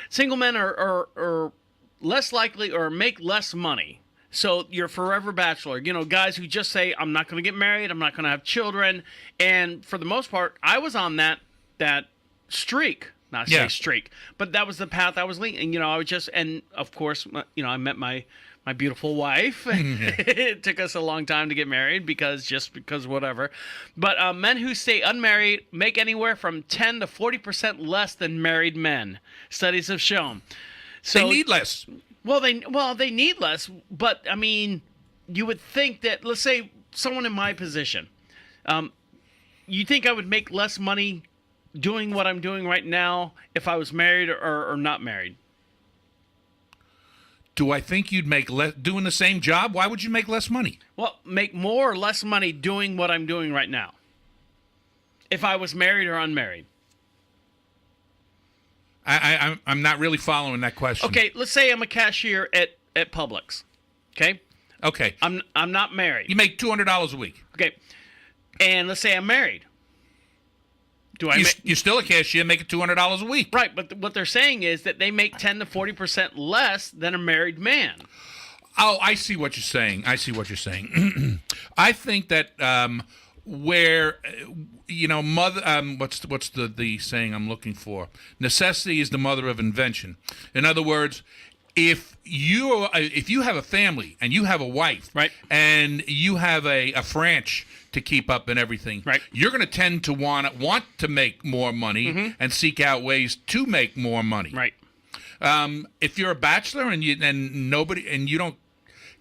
Single men are less likely or make less money. So you're forever bachelor. You know, guys who just say, I'm not going to get married, I'm not going to have children. And for the most part, I was on that streak. Not say streak, but that was the path I was leading. You know, I was just, and of course, you know, I met my beautiful wife. It took us a long time to get married because whatever. But men who stay unmarried make anywhere from 10 to 40% less than married men. Studies have shown. So they need less. Well, they need less. But I mean, you would think that, let's say someone in my position, you think I would make less money doing what I'm doing right now if I was married or not married? Do I think you'd make less doing the same job? Why would you make less money? Well, make more or less money doing what I'm doing right now if I was married or unmarried. I'm not really following that question. Okay, let's say I'm a cashier at Publix. Okay? Okay. I'm not married. You make $200 a week. Okay. And let's say I'm married. You're still a cashier making $200 a week. Right, but what they're saying is that they make 10 to 40% less than a married man. Oh, I see what you're saying. I think that where you know, mother what's the saying I'm looking for? Necessity is the mother of invention. In other words, if you have a family and you have a wife, right, and you have a franch to keep up and everything, right, you're going to tend to want to make more money and seek out ways to make more money. Right. If you're a bachelor and you don't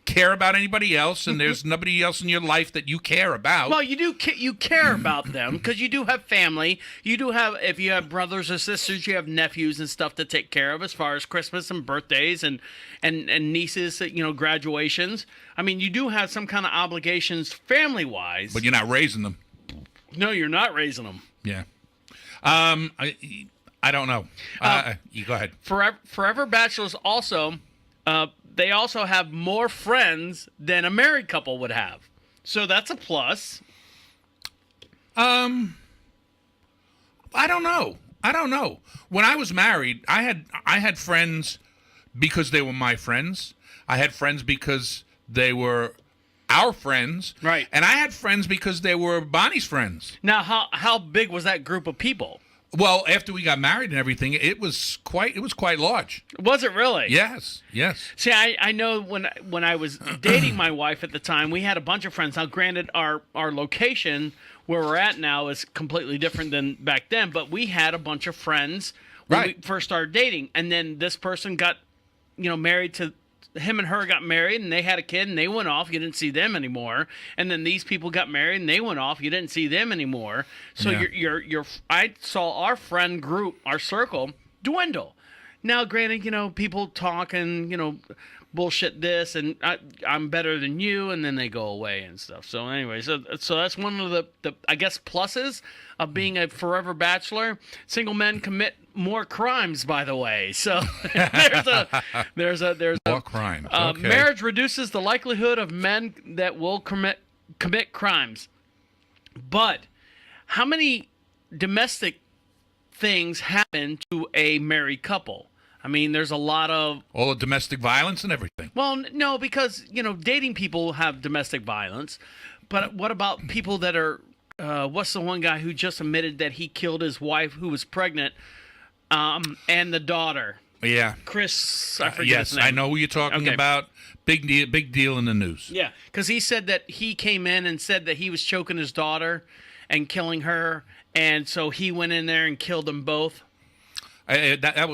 care about anybody else, and there's nobody else in your life that you care about. Well, you care about them because you do have family. You do have, if you have brothers or sisters, you have nephews and stuff to take care of as far as Christmas and birthdays and nieces, you know, graduations. I mean, you do have some kind of obligations family-wise. But you're not raising them. No, you're not raising them. Yeah. I don't know. You go ahead. Forever bachelors also... they also have more friends than a married couple would have. So that's a plus. I don't know. When I was married, I had friends because they were my friends. I had friends because they were our friends. Right. And I had friends because they were Bonnie's friends. Now, how big was that group of people? Well, after we got married and everything, it was quite large. Was it really? Yes. See, I know when I was dating my wife at the time, we had a bunch of friends. Now, granted, our location where we're at now is completely different than back then, but we had a bunch of friends when we first started dating. And then this person got, you know, married to... Him and her got married, and they had a kid, and they went off. You didn't see them anymore. And then these people got married, and they went off. You didn't see them anymore. So I saw our friend group, our circle, dwindle. Now, granted, you know, people talking, you know, bullshit this, and I'm better than you, and then they go away and stuff. So anyway, so that's one of the I guess pluses of being a forever bachelor. Single men commit more crimes, by the way. So there's more crimes. Okay. Marriage reduces the likelihood of men that will commit crimes. But how many domestic things happen to a married couple? I mean, there's a lot of... all the domestic violence and everything. Well, no, because, you know, dating people have domestic violence. But what about people that are... what's the one guy who just admitted that he killed his wife who was pregnant and the daughter? Yeah. Chris, I forget his name. I know who you're talking about. Big deal in the news. Yeah, because he said that he came in and said that he was choking his daughter and killing her. And so he went in there and killed them both. That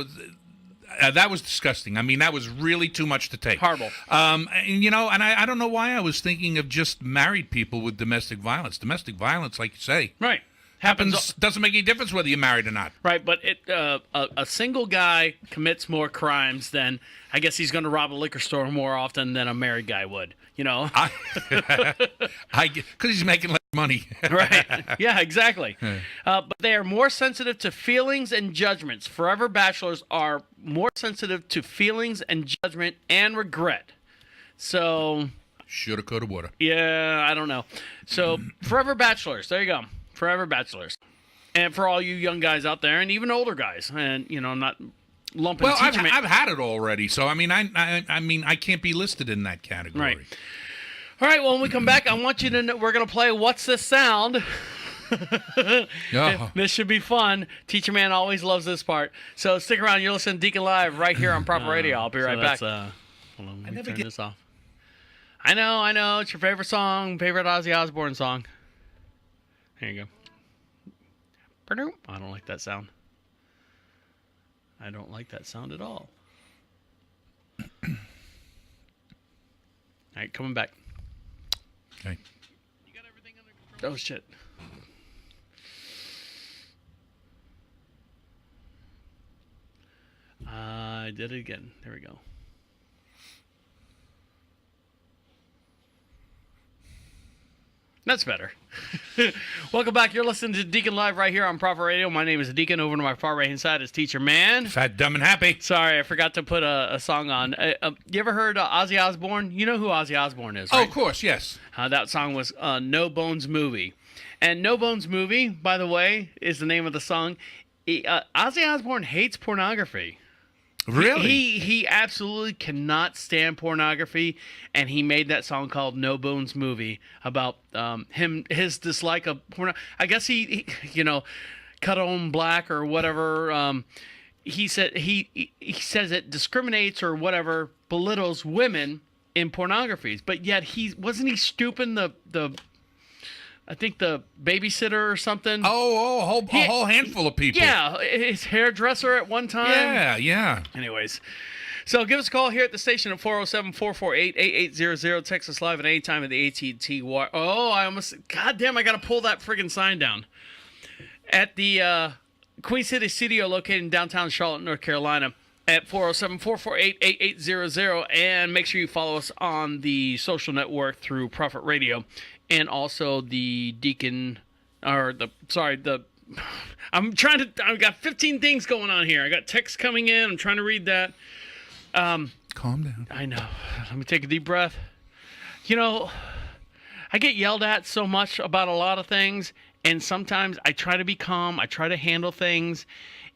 was disgusting. I mean, that was really too much to take. Horrible. And, you know, and I don't know why I was thinking of just married people with domestic violence. Domestic violence, like you say, right, happens. Doesn't make any difference whether you're married or not. Right, but a single guy commits more crimes than, I guess he's going to rob a liquor store more often than a married guy would. You know, because he's making less money. Right. Yeah, exactly. But they are more sensitive to feelings and judgments. Forever bachelors are more sensitive to feelings and judgment and regret. So Shoulda, coulda, woulda. Yeah, I don't know. So, Forever Bachelors. There you go. Forever Bachelors. And for all you young guys out there, and even older guys, and I'm not lumping. Well, I've had it already, so I mean, I can't be listed in that category. Right. All right. Well, when we come back, I want you to know we're gonna play "What's This Sound." Oh. This should be fun. Teacher Man always loves this part. So stick around. You're listening to Deacon Live right here on Proper Radio. I'll be right back. Hold on, let me turn this off. I know. It's your favorite song, favorite Ozzy Osbourne song. There you go. I don't like that sound. I don't like that sound at all. All right, coming back. Okay. You got everything under control? Oh, shit. I did it again. There we go. That's better. Welcome back. You're listening to Deacon Live right here on Proper Radio. My name is Deacon. Over to my far right-hand side is Teacher-man. Fat, dumb, and happy. Sorry, I forgot to put a song on. You ever heard Ozzy Osbourne? You know who Ozzy Osbourne is, right? Oh, of course, yes. That song was No Bones Movie. And No Bones Movie, by the way, is the name of the song. Ozzy Osbourne hates pornography. Really? He absolutely cannot stand pornography, and he made that song called No Bones Movie about his dislike of porn. I guess he cut on black or whatever. He said he says it discriminates or whatever, belittles women in pornographies, but yet wasn't he stooping the I think the babysitter or something. Oh, a whole handful of people. Yeah, his hairdresser at one time. Yeah. Anyways, so give us a call here at the station at 407-448-8800. Text us live at any time at the AT&T wire. Oh, goddamn, I got to pull that friggin' sign down. At the Queen City Studio located in downtown Charlotte, North Carolina at 407-448-8800. And make sure you follow us on the social network through Prophet Radio. And also the I've got 15 things going on here. I got text coming in. I'm trying to read that. Calm down. I know. Let me take a deep breath. I get yelled at so much about a lot of things, and sometimes I try to be calm. I try to handle things,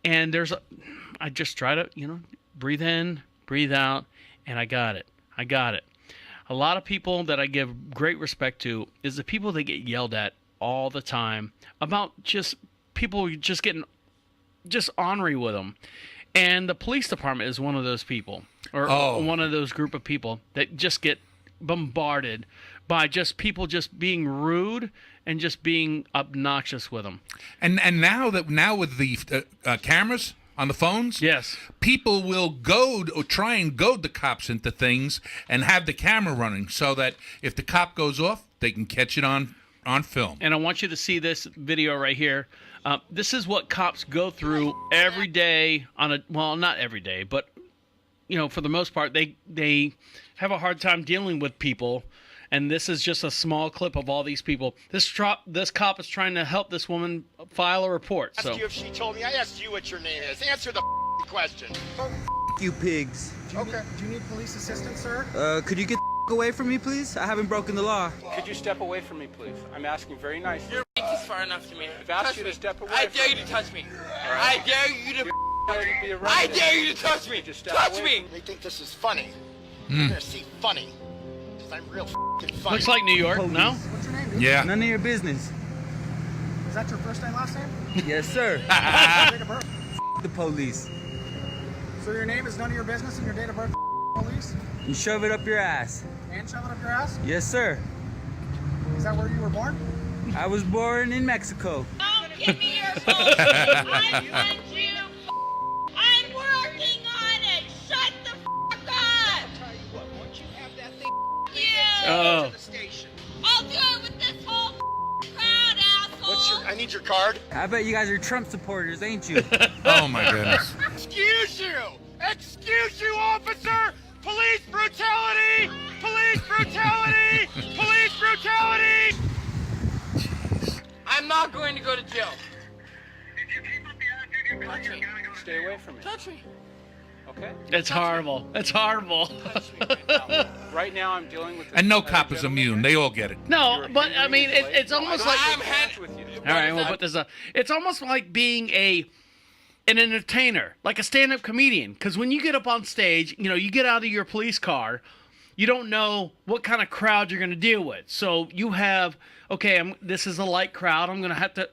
and I just try to, breathe in, breathe out, and I got it. A lot of people that I give great respect to is the people that get yelled at all the time about just people just getting just ornery with them. And the police department is one of those people, or one of those group of people that just get bombarded by just people just being rude and just being obnoxious with them. And now with the cameras on the phones, yes, people will try and goad the cops into things and have the camera running so that if the cop goes off, they can catch it on film. And I want you to see this video right here. This is what cops go through every day not every day, but for the most part, they have a hard time dealing with people. And this is just a small clip of all these people. This cop is trying to help this woman file a report. I asked you if she told me. I asked you what your name is. Answer the question. You pigs. Do you need police assistance, sir? Could you get away from me, please? I haven't broken the law. Could you step away from me, please? I'm asking very nicely. Your is far enough to me. I've asked you to step away. I dare you to touch me. I dare you to. I dare you to touch me. Touch me. They think this is funny. You're gonna see funny. I'm real funny. Looks like New York, Police. no? What's your name, dude? Yeah. None of your business. Is that your first name, last name? Yes, sir. Date of birth? The police. So your name is none of your business and your date of birth police? You shove it up your ass. And shove it up your ass? Yes, sir. Is that where you were born? I was born in Mexico. Don't give me your phone. I sent you. I'm working on it. Shut the up. I'll tell you what, once you have that thing Oh. to the station. I'll do it with this whole crowd, asshole. I need your card. I bet you guys are Trump supporters, ain't you? Oh, my goodness. Excuse you! Excuse you, officer! Police brutality! Police brutality! Police brutality! I'm not going to go to jail. Stay away from me. Touch me. Okay? It's horrible. It's horrible. Right now, I'm dealing with. And no cop is immune. They all get it. No, but I mean, it's almost like. with you. All right, we'll put this up. It's almost like being an entertainer, like a stand-up comedian. Because when you get up on stage, you get out of your police car, you don't know what kind of crowd you're going to deal with. So you have, okay, this is a light crowd.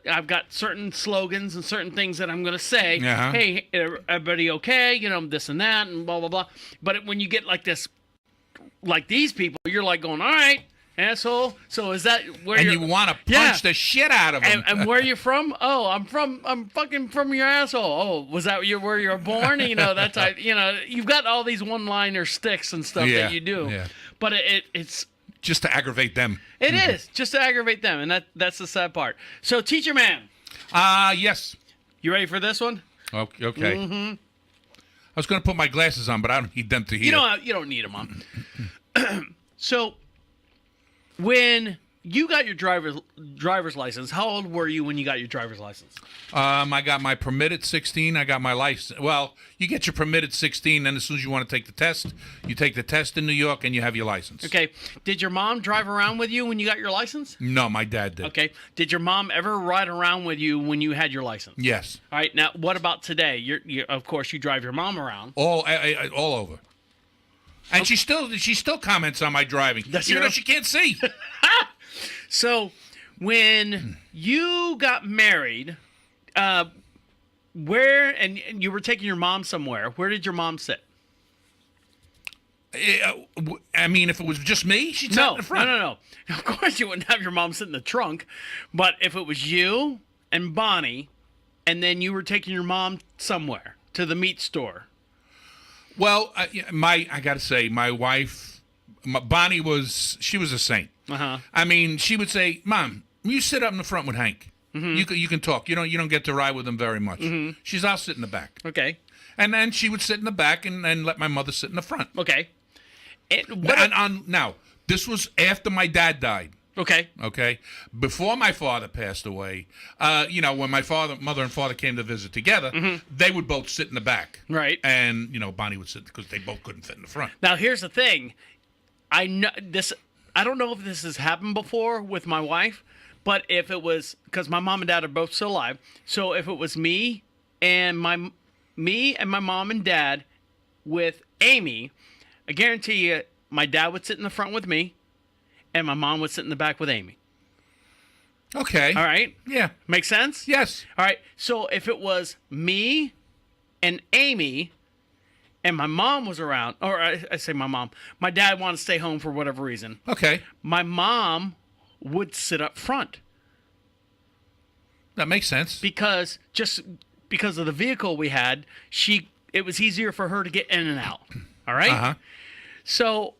I've got certain slogans and certain things that I'm going to say. Uh-huh. Hey, everybody okay? This and that and blah, blah, blah. But when you get like this, like these people, you're like going, all right, asshole. So is that where and you're... you want to punch the shit out of them. And where are you from? Oh, I'm fucking from your asshole. Oh, was that where you were born? That's you've got all these one-liner sticks and stuff that you do. Yeah. But it's just to aggravate them. It is just to aggravate them, and that's the sad part. So, Teacher-man. Yes. You ready for this one? Okay. Mm-hmm. I was going to put my glasses on, but I don't need them to hear. You don't need them on. So, when you got your driver's license, how old were you when you got your driver's license? I got my permit at 16. I got my license. Well, you get your permit at 16, and as soon as you want to take the test, you take the test in New York, and you have your license. Okay. Did your mom drive around with you when you got your license? No, my dad did. Okay. Did your mom ever ride around with you when you had your license? Yes. All right. Now, what about today? You of course, you drive your mom around. All over. And she still comments on my driving, even though she can't see. So, when you got married, where and you were taking your mom somewhere, where did your mom sit? I mean, if it was just me, she'd sit in the front. No. Of course, you wouldn't have your mom sit in the trunk. But if it was you and Bonnie, and then you were taking your mom somewhere to the meat store. Well, I got to say, my wife, Bonnie was a saint. Uh-huh. I mean, she would say, "Mom, you sit up in the front with Hank. Mm-hmm. You can talk. You don't get to ride with him very much." Mm-hmm. I'll sit in the back. Okay. And then she would sit in the back and let my mother sit in the front. Okay. Now, this was after my dad died. Okay. Okay. Before my father passed away, when my mother and father came to visit together, they would both sit in the back. Right. And, Bonnie would sit because they both couldn't fit in the front. Now, here's the thing. I don't know if this has happened before with my wife, but if it was, because my mom and dad are both still alive, so if it was me and my mom and dad with Amy, I guarantee you my dad would sit in the front with me, and my mom would sit in the back with Amy. Okay. All right? Yeah. Make sense? Yes. All right. So if it was me and Amy and my mom was around, or I say my mom, my dad wanted to stay home for whatever reason. Okay. My mom would sit up front. That makes sense. Because of the vehicle we had, it was easier for her to get in and out. All right? Uh-huh. So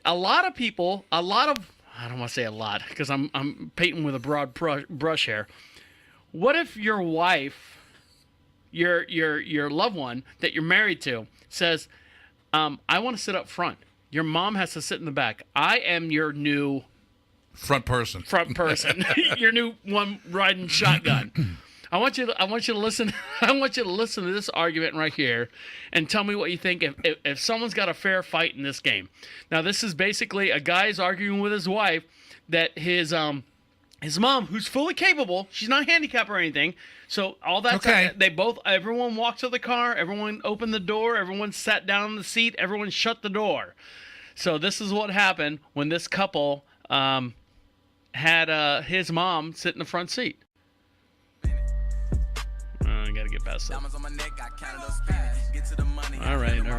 a lot of people, I don't want to say a lot because I'm painting with a broad brush here. What if your wife, your loved one that you're married to, says, I want to sit up front. Your mom has to sit in the back. I am your new front person. Your new one riding shotgun. I want you to listen. I want you to listen to this argument right here, and tell me what you think if someone's got a fair fight in this game. Now, this is basically a guy's arguing with his wife that his mom, who's fully capable, she's not handicapped or anything. So all that okay. Everyone walked to the car, everyone opened the door, everyone sat down in the seat, everyone shut the door. So this is what happened when this couple had his mom sit in the front seat. I gotta get past that. All right. All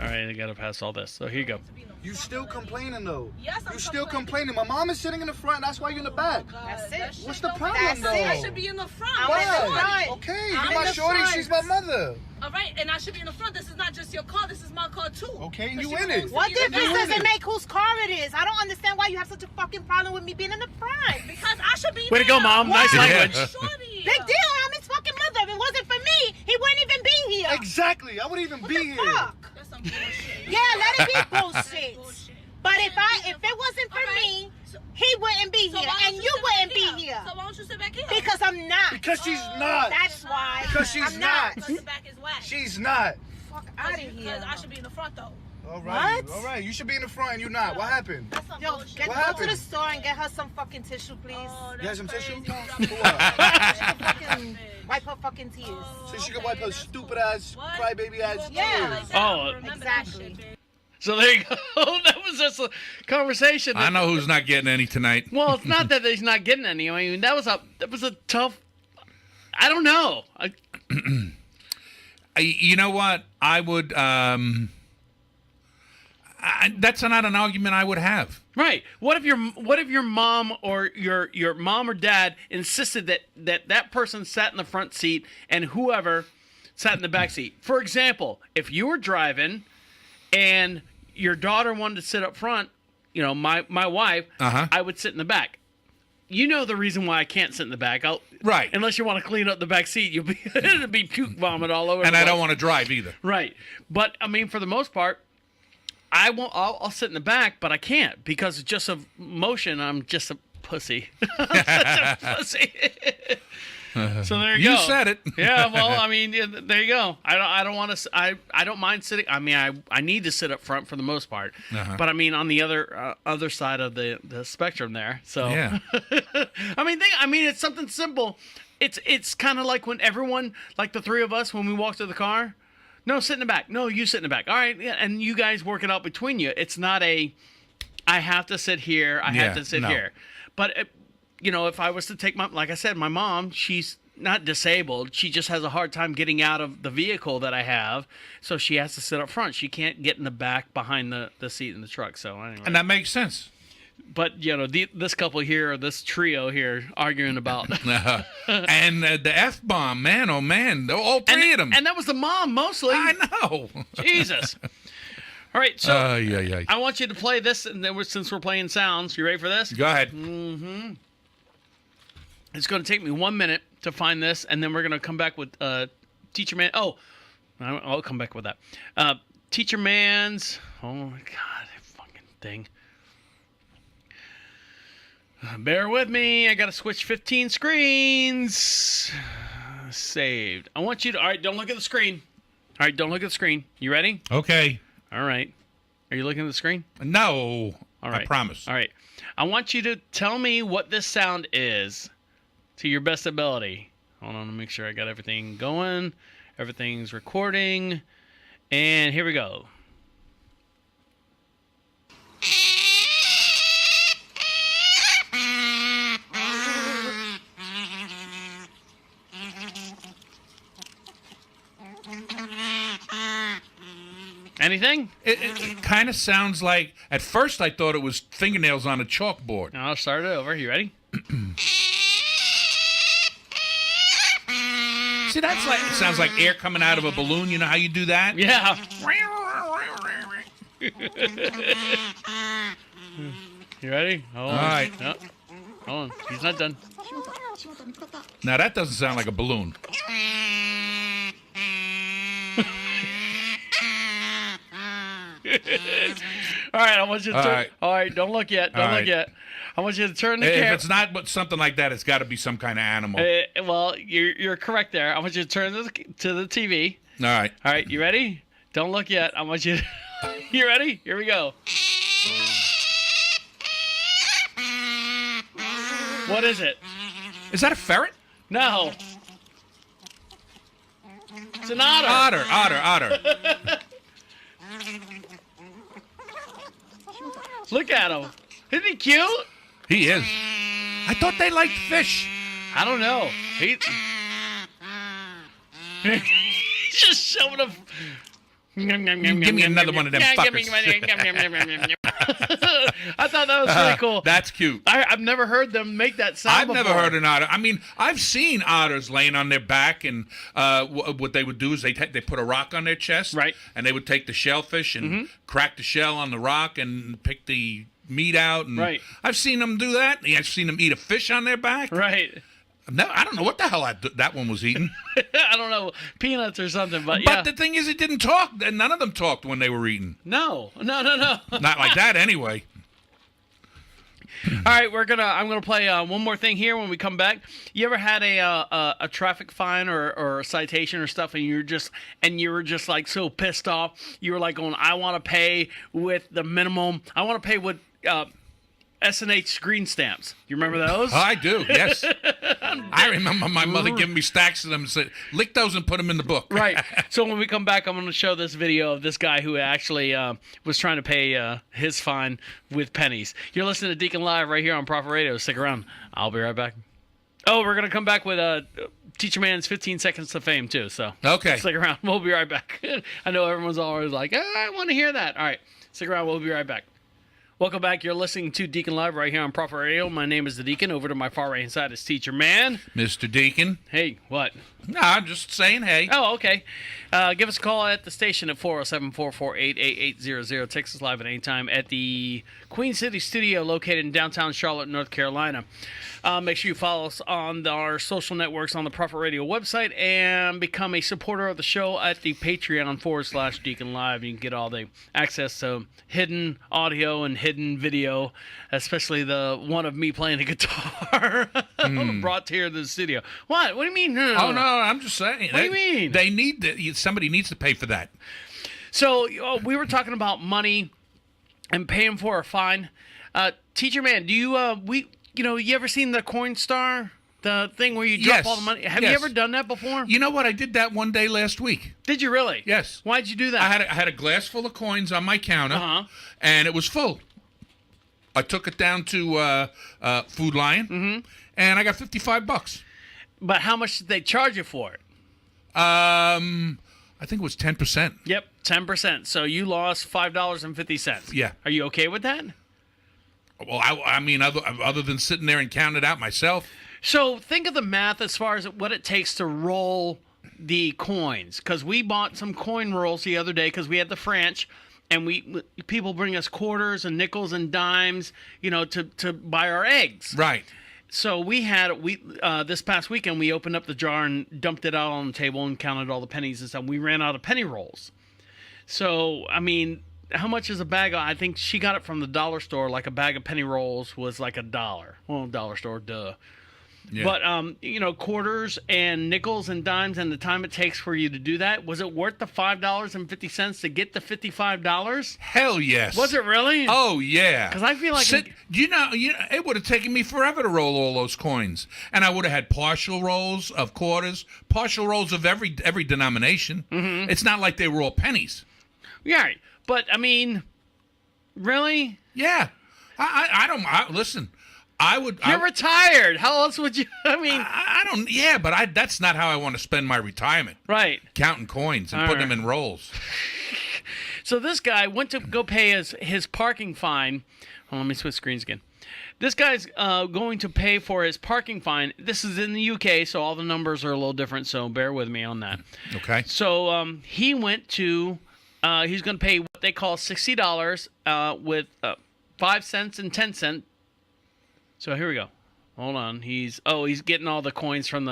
right, I gotta pass all this. So here you go. You still complaining though? Yes, I'm You still complaining. My mom is sitting in the front. That's why you're in the back. That's it. What's the problem though? I should be in the front. Why? Okay, you're my shorty. She's my mother. All right, and I should be in the front. This is not just your car. This is my car too. Okay, and you in it. What difference does it make whose car it is? I don't understand why you have such a fucking problem with me being in the front. Because I should be. Way to go, Mom. Nice language. Shorty. Big deal. I'm his fucking mother. If it wasn't for me, he wouldn't even be here. Exactly. I wouldn't even What be the here. fuck? That's some bullshit. Yeah, let it be bullshit. But if it wasn't for me, he wouldn't be here, and you wouldn't be here. So why don't you sit back here? Because I'm not. Because she's not. That's why. Because she's I'm not. Because the back is whack. She's not. Fuck out of here. Because I should be in the front though. All right. What? All right. You should be in the front and you're not. What happened? That's some Yo, bullshit. go What to happened? the store and get her some fucking tissue, please. Oh, You got some that's tissue? crazy. For what? Fucking wipe her fucking tears. So she can wipe her stupid ass, What? crybaby ass Yeah. tears. Oh, exactly. so there you go. That was just a conversation. I know who's not getting any tonight. Well, it's not that he's not getting any. I mean, that was a tough. I don't know. You know what? I would. That's not an argument I would have. Right. What if your mom or your mom or dad insisted that person sat in the front seat and whoever sat in the back seat? For example, if you were driving and your daughter wanted to sit up front, my wife, I would sit in the back. You know the reason why I can't sit in the back. Right. Unless you want to clean up the back seat, it'll be puke vomit all over. And the I place. don't want to drive either. Right. But I mean, for the most part, I won't. I'll sit in the back, but I can't because just of motion. I'm just a pussy. I'm such a pussy. So there you go. You said it. Yeah. Well, I mean, there you go. I don't want to. I don't mind sitting. I mean, I need to sit up front for the most part. But I mean, on the other side of the spectrum there. So Yeah. I mean, it's something simple. It's kind of like when everyone, like the three of us, when we walk to the car. No, sit in the back. No, you sit in the back. All right, yeah, and you guys work it out between you. It's not I have to sit here. I have to sit here. But if I was to take like I said, my mom, she's not disabled. She just has a hard time getting out of the vehicle that I have, so she has to sit up front. She can't get in the back behind the seat in the truck. So anyway. And that makes sense. But this couple here, or this trio here, arguing about and the F-bomb, man, oh man, all three of them. and that was the mom mostly. I know. Jesus. All right, so yeah. I want you to play this, and then since we're playing sounds, you ready for this? Go ahead. Mm-hmm. It's going to take me 1 minute to find this, and then we're going to come back with Teacher-man. Oh, I'll come back with that. Teacher-man's. Oh my God, fucking thing. Bear with me. I got to switch 15 screens. Saved. I want you to. All right, don't look at the screen. All right, don't look at the screen. You ready? Okay. All right. Are you looking at the screen? No. All right. I promise. All right. I want you to tell me what this sound is to your best ability. Hold on to make sure I got everything going. Everything's recording. And here we go. Anything? It kind of sounds like, at first I thought it was fingernails on a chalkboard. I'll start it over. You ready? See, it sounds like air coming out of a balloon. You know how you do that? Yeah. You ready? Hold on. All right. No. Hold on. He's not done. Now that doesn't sound like a balloon. All right, I want you to turn. right. All right, don't look yet. Don't All look right. yet. I want you to turn the If camera. it's not something like that, it's got to be some kind of animal. Well, you're correct there. I want you to turn to the TV. All right. All right, you ready? Don't look yet. I want you to... You ready? Here we go. What is it? Is that a ferret? No. It's an otter. Otter. Look at him. Isn't he cute? He is. I thought they liked fish. I don't know. He's just showing a... Give me another one of them fuckers. I thought that was pretty cool. That's cute. I've never heard them make that sound I've before. never heard an otter. I mean, I've seen otters laying on their back, and what they would do is they put a rock on their chest, right? And they would take the shellfish and crack the shell on the rock and pick the meat out. And right. I've seen them do that. I've seen them eat a fish on their back. Right. No, I don't know what the hell that one was eating. I don't know, peanuts or something, but yeah. But the thing is, it didn't talk. None of them talked when they were eating. No. Not like that, anyway. All right, I'm gonna play one more thing here when we come back. You ever had a traffic fine or a citation or stuff, and you were just like so pissed off? You were like going, I want to pay with the minimum. I want to pay with S&H screen stamps. You remember those? I do, yes. I remember my mother giving me stacks of them and said, lick those and put them in the book. Right. So when we come back, I'm going to show this video of this guy who actually was trying to pay his fine with pennies. You're listening to Deacon Live right here on Prophet Radio. Stick around. I'll be right back. Oh, we're going to come back with Teacher-man's 15 Seconds to Fame, too. So okay. Stick around. We'll be right back. I know everyone's always like, I want to hear that. All right. Stick around. We'll be right back. Welcome back. You're listening to Deacon Live right here on Prophet Radio. My name is the Deacon. Over to my far right hand side is Teacher-man. Mr. Deacon. Hey, what? No, I'm just saying hey. Oh, okay. Give us a call at the station at 407-448-8800. Text us live at any time at the Queen City studio located in downtown Charlotte, North Carolina. Make sure you follow us on our social networks on the Prophet Radio website and become a supporter of the show at the Patreon /DeaconLive. You can get all the access to hidden audio and hidden video, especially the one of me playing the guitar brought here to the studio. What? What do you mean? Oh, no, I'm just saying. What do you mean? They need to, somebody needs to pay for that. So we were talking about money and paying for a fine. Teacher-man, do you you ever seen the Coinstar? The thing where you drop all the money? Have you ever done that before? You know what? I did that one day last week. Did you really? Yes. Why'd you do that? I had a glass full of coins on my counter, and it was full. I took it down to Food Lion, and I got $55. But how much did they charge you for it? I think it was 10%. Yep, 10%. So you lost $5.50. Yeah. Are you okay with that? Well, I mean, other than sitting there and counting it out myself. So think of the math as far as what it takes to roll the coins. Because we bought some coin rolls the other day because we had the French, and people bring us quarters and nickels and dimes, to buy our eggs. Right. So this past weekend we opened up the jar and dumped it out on the table and counted all the pennies and stuff. We ran out of penny rolls. So I mean, how much is a bag? I think she got it from the dollar store. Like a bag of penny rolls was like $1. Well, dollar store, duh. Yeah. But quarters and nickels and dimes, and the time it takes for you to do that, was it worth the $5.50 to get the $55? Hell yes. Was it really? Oh yeah. Because I feel like it would have taken me forever to roll all those coins, and I would have had partial rolls of quarters, partial rolls of every denomination. Mm-hmm. It's not like they were all pennies. Yeah, but I mean, really? Yeah. Listen. You're retired. How else would you? I mean, I don't. Yeah, but that's not how I want to spend my retirement. Right. Counting coins and putting them in rolls. So this guy went to go pay his parking fine. Oh, let me switch screens again. This guy's going to pay for his parking fine. This is in the UK, so all the numbers are a little different. So bear with me on that. Okay. So he went to. He's going to pay what they call $60 with 5 cents and 10 cents. So here we go. Hold on. He's getting all the coins from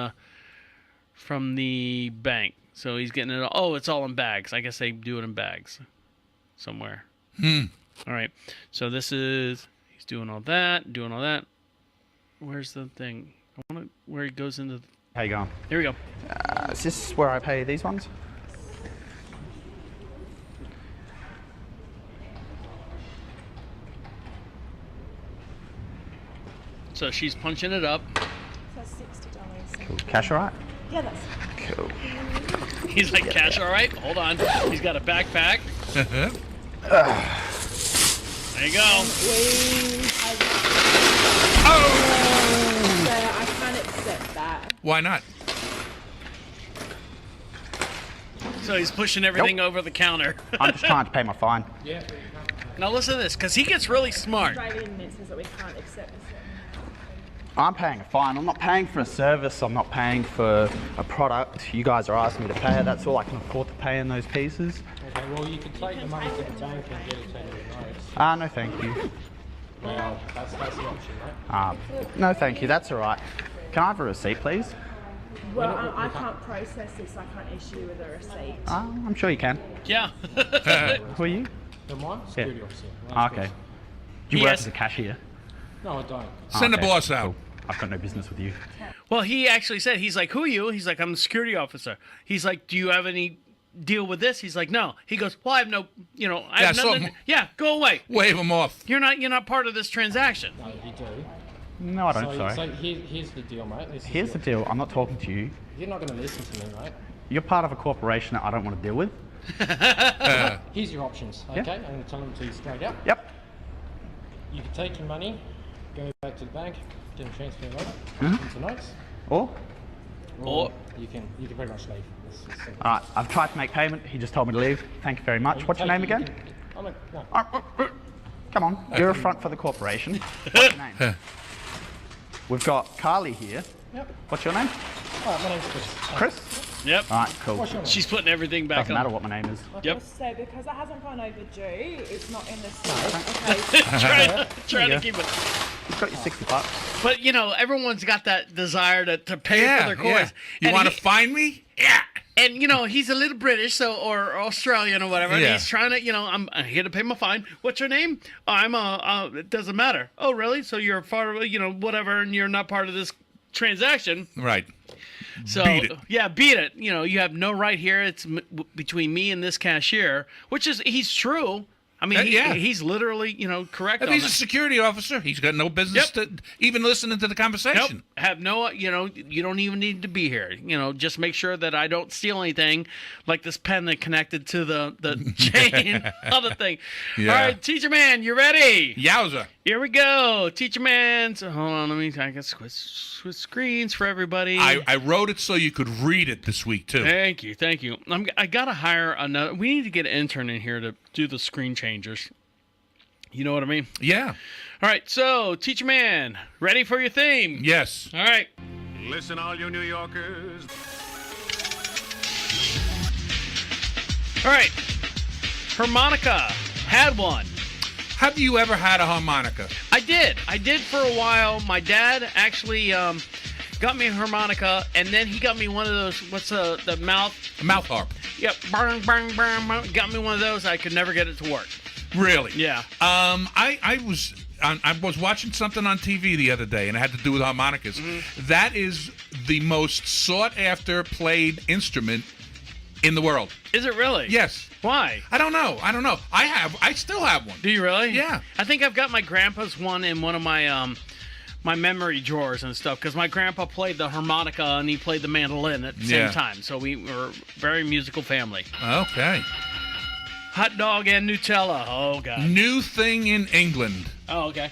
the bank. So he's getting it. It's all in bags. I guess they do it in bags somewhere. All right. So he's doing all that. Where's the thing? I want where he goes into. How you going? Here we go. Is this where I pay these ones? So she's punching it up. That's $60. Cool. Cash all right? Yeah, that's cool. He's like, cash all right? Hold on. He's got a backpack. There you go. I can't accept that. Why not? So he's pushing everything over the counter. I'm just trying to pay my fine. Yeah. Now listen to this, because he gets really smart. Australian net says that we can't accept this. I'm paying a fine. I'm not paying for a service. I'm not paying for a product. You guys are asking me to pay it. That's all I can afford to pay in those pieces. Okay, well, you can take the money to the tank and get it taken to notes. No, thank you. Well, that's the option, right? No, thank you. That's all right. Can I have a receipt, please? Well, I can't process this. I can't issue you with a receipt. I'm sure you can. Yeah. Who are you? Am I? Yeah. Security officer. Okay. Do you work as a cashier? No, I don't. Send the boss out. Cool. I've got no business with you. Well, he actually said, he's like, who are you? He's like, I'm the security officer. He's like, do you have any deal with this? He's like, no. He goes, well, I have no, I have nothing. Yeah, go away. Wave him off. You're not part of this transaction. No, you do. No, I don't, sorry. So here's the deal, mate. Here's the deal. I'm not talking to you. You're not going to listen to me, mate. You're part of a corporation that I don't want to deal with. Here's your options, okay? Yeah. I'm going to tell them to you straight out. Yep. You can take your money, go back to the bank, get them transferred over into notes. Or you can pretty much leave. all right, I've tried to make payment. He just told me to leave. Thank you very much. What's your name again? Come on, you're a front for the corporation. What's your name? We've got Carly here. Yep. What's your name? My name's Chris. Chris? Yep. All right, cool. What's your name? She's putting everything back Doesn't on. matter what my name is. Yep. So because it hasn't gone overdue, it's not in the state. Okay. trying to keep it. You've got your $60. But, everyone's got that desire to pay for their coins. You want to find me? Yeah. And, he's a little British, or Australian or whatever. Yeah. And he's trying to, I'm here to pay my fine. What's your name? Oh, it doesn't matter. Oh, really? So you're part of, whatever, and you're not part of this transaction. Right. So, beat it. Yeah, beat it. You have no right here. It's between me and this cashier, which is, he's true. I mean, he's literally, correct. If he's a security officer, he's got no business to even listening to the conversation. Have no, you don't even need to be here. Just make sure that I don't steal anything, like this pen that connected to the chain of the thing. Yeah. All right, teacher man, you ready? Yowza. Here we go, teacher man. So hold on, I can switch screens for everybody. I wrote it so you could read it this week too. Thank you. I gotta hire another. We need to get an intern in here to do the screen changers. You know what I mean? Yeah. All right, so teacher man, ready for your theme? Yes. All right. Listen, all you New Yorkers. All right. Harmonica. Had one. Have you ever had a harmonica? I did for a while. My dad actually got me a harmonica, and then he got me one of those. What's the mouth? A mouth harp. Yep. Bang, bang, bang, bang. Got me one of those. I could never get it to work. Really? Yeah. I was watching something on TV the other day, and it had to do with harmonicas. Mm-hmm. That is the most sought after played instrument in the world. Is it really? Yes. Why? I don't know. I still have one. Do you really? Yeah. I think I've got my grandpa's one in one of my my memory drawers and stuff, because my grandpa played the harmonica and he played the mandolin at the same time. So we were a very musical family. Okay. Hot dog and Nutella. Oh, God. New thing in England. Oh, okay.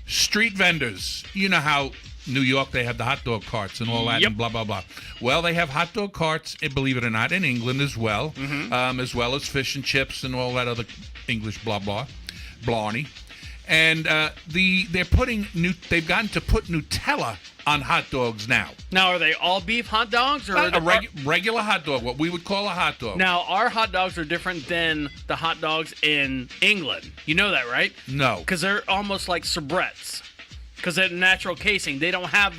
Street vendors. You know how New York, they have the hot dog carts and all that and blah, blah, blah. Well, they have hot dog carts, believe it or not, in England as well, as well as fish and chips and all that other English blah, blah, blarney. And they've gotten to put Nutella on hot dogs now. Now, are they all beef hot dogs? Or regular hot dog, what we would call a hot dog. Now, our hot dogs are different than the hot dogs in England. You know that, right? No. Because they're almost like soubrettes. Because they're natural casing. They don't have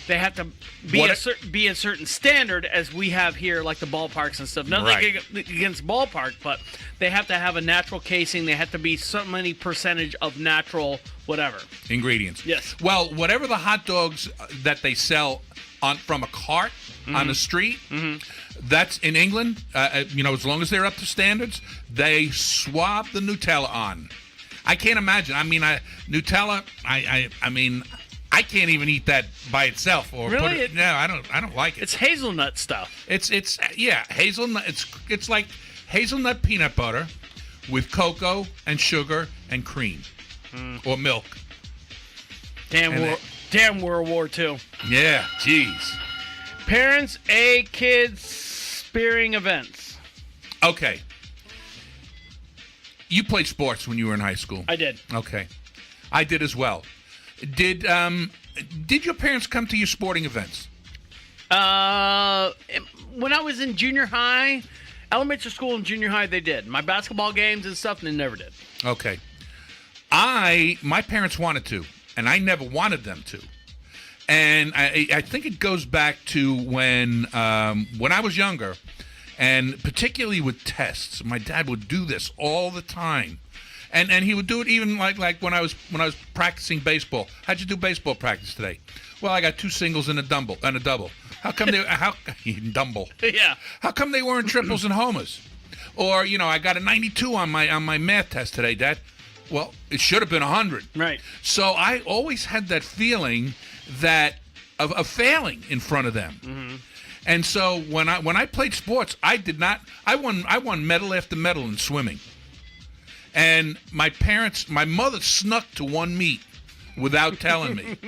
they have to be a certain standard as we have here, like the ballparks and stuff. Nothing against ballpark, but they have to have a natural casing. They have to be so many percentage of natural whatever. Ingredients. Yes. Well, whatever the hot dogs that they sell from a cart on the street, that's in England, as long as they're up to standards, they swab the Nutella on. I can't imagine. I mean, Nutella, I mean, I can't even eat that by itself or really? Put it. No, I don't like it. It's hazelnut stuff. It's hazelnut. It's like hazelnut peanut butter with cocoa and sugar and cream or milk. Damn World War II. Yeah, jeez. Parents, kids spearing events. Okay. You played sports when you were in high school. I did. Okay. I did as well. Did your parents come to your sporting events? When I was in junior high, elementary school and junior high, they did. My basketball games and stuff, they never did. Okay. My parents wanted to, and I never wanted them to. And I think it goes back to when I was younger, and particularly with tests. My dad would do this all the time. And he would do it even like when I was practicing baseball. How'd you do baseball practice today? Well, I got 2 singles and a double. How come they dumble? Yeah. How come they weren't triples and homers? Or I got a 92 on my math test today, Dad. Well, it should have been 100. Right. So I always had that feeling that of failing in front of them. Mm-hmm. And so when I played sports, I won medal after medal in swimming. And my mother snuck to one meet without telling me.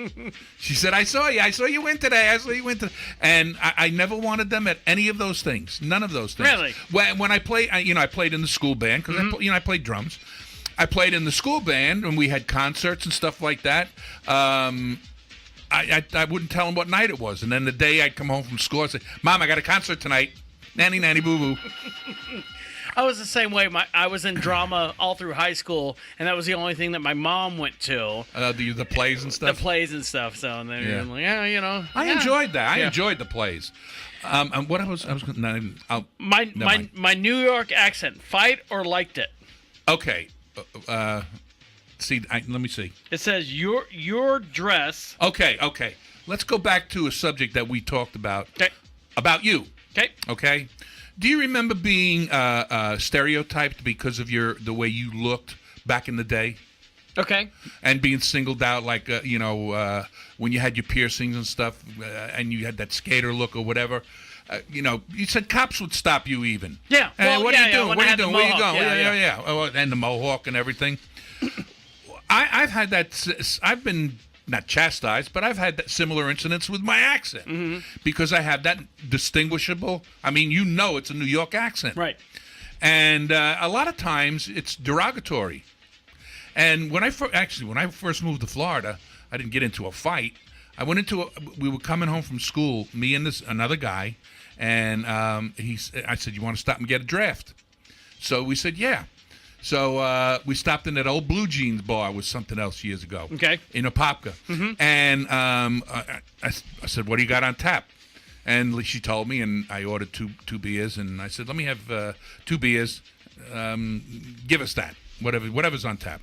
She said, I saw you win today. And I never wanted them at any of those things. None of those things. Really? When I played, I played in the school band because I played drums. I played in the school band and we had concerts and stuff like that. I wouldn't tell them what night it was. And then the day I'd come home from school, I'd say, Mom, I got a concert tonight. Nanny, nanny, boo-boo. I was the same way. I was in drama all through high school, and that was the only thing that my mom went to. The plays and stuff? The plays and stuff. So and then I'm like, I enjoyed that. I enjoyed the plays. And what I was my New York accent, fight or liked it? Okay. Let me see. It says your dress. Okay. Let's go back to a subject that we talked about. Okay. About you. Okay. Do you remember being stereotyped because of the way you looked back in the day? Okay. And being singled out, like when you had your piercings and stuff, and you had that skater look or whatever. You said cops would stop you even. Yeah. Well, what are you doing? What are you doing? Where are you going? Yeah. Oh, and the mohawk and everything. I've had that. I've been not chastised, but I've had that similar incidents with my accent because I have that distinguishable. I mean, it's a New York accent, right? And a lot of times it's derogatory. And when I first moved to Florida, I didn't get into a fight. We were coming home from school, me and another guy, and I said, "You want to stop and get a draft?" So we said, "Yeah." So we stopped in that old Blue Jeans bar with something else years ago. Okay. In Apopka. And I said, "What do you got on tap?" And she told me, and I ordered two beers, and I said, "Let me have 2 beers. Give us that, whatever's on tap."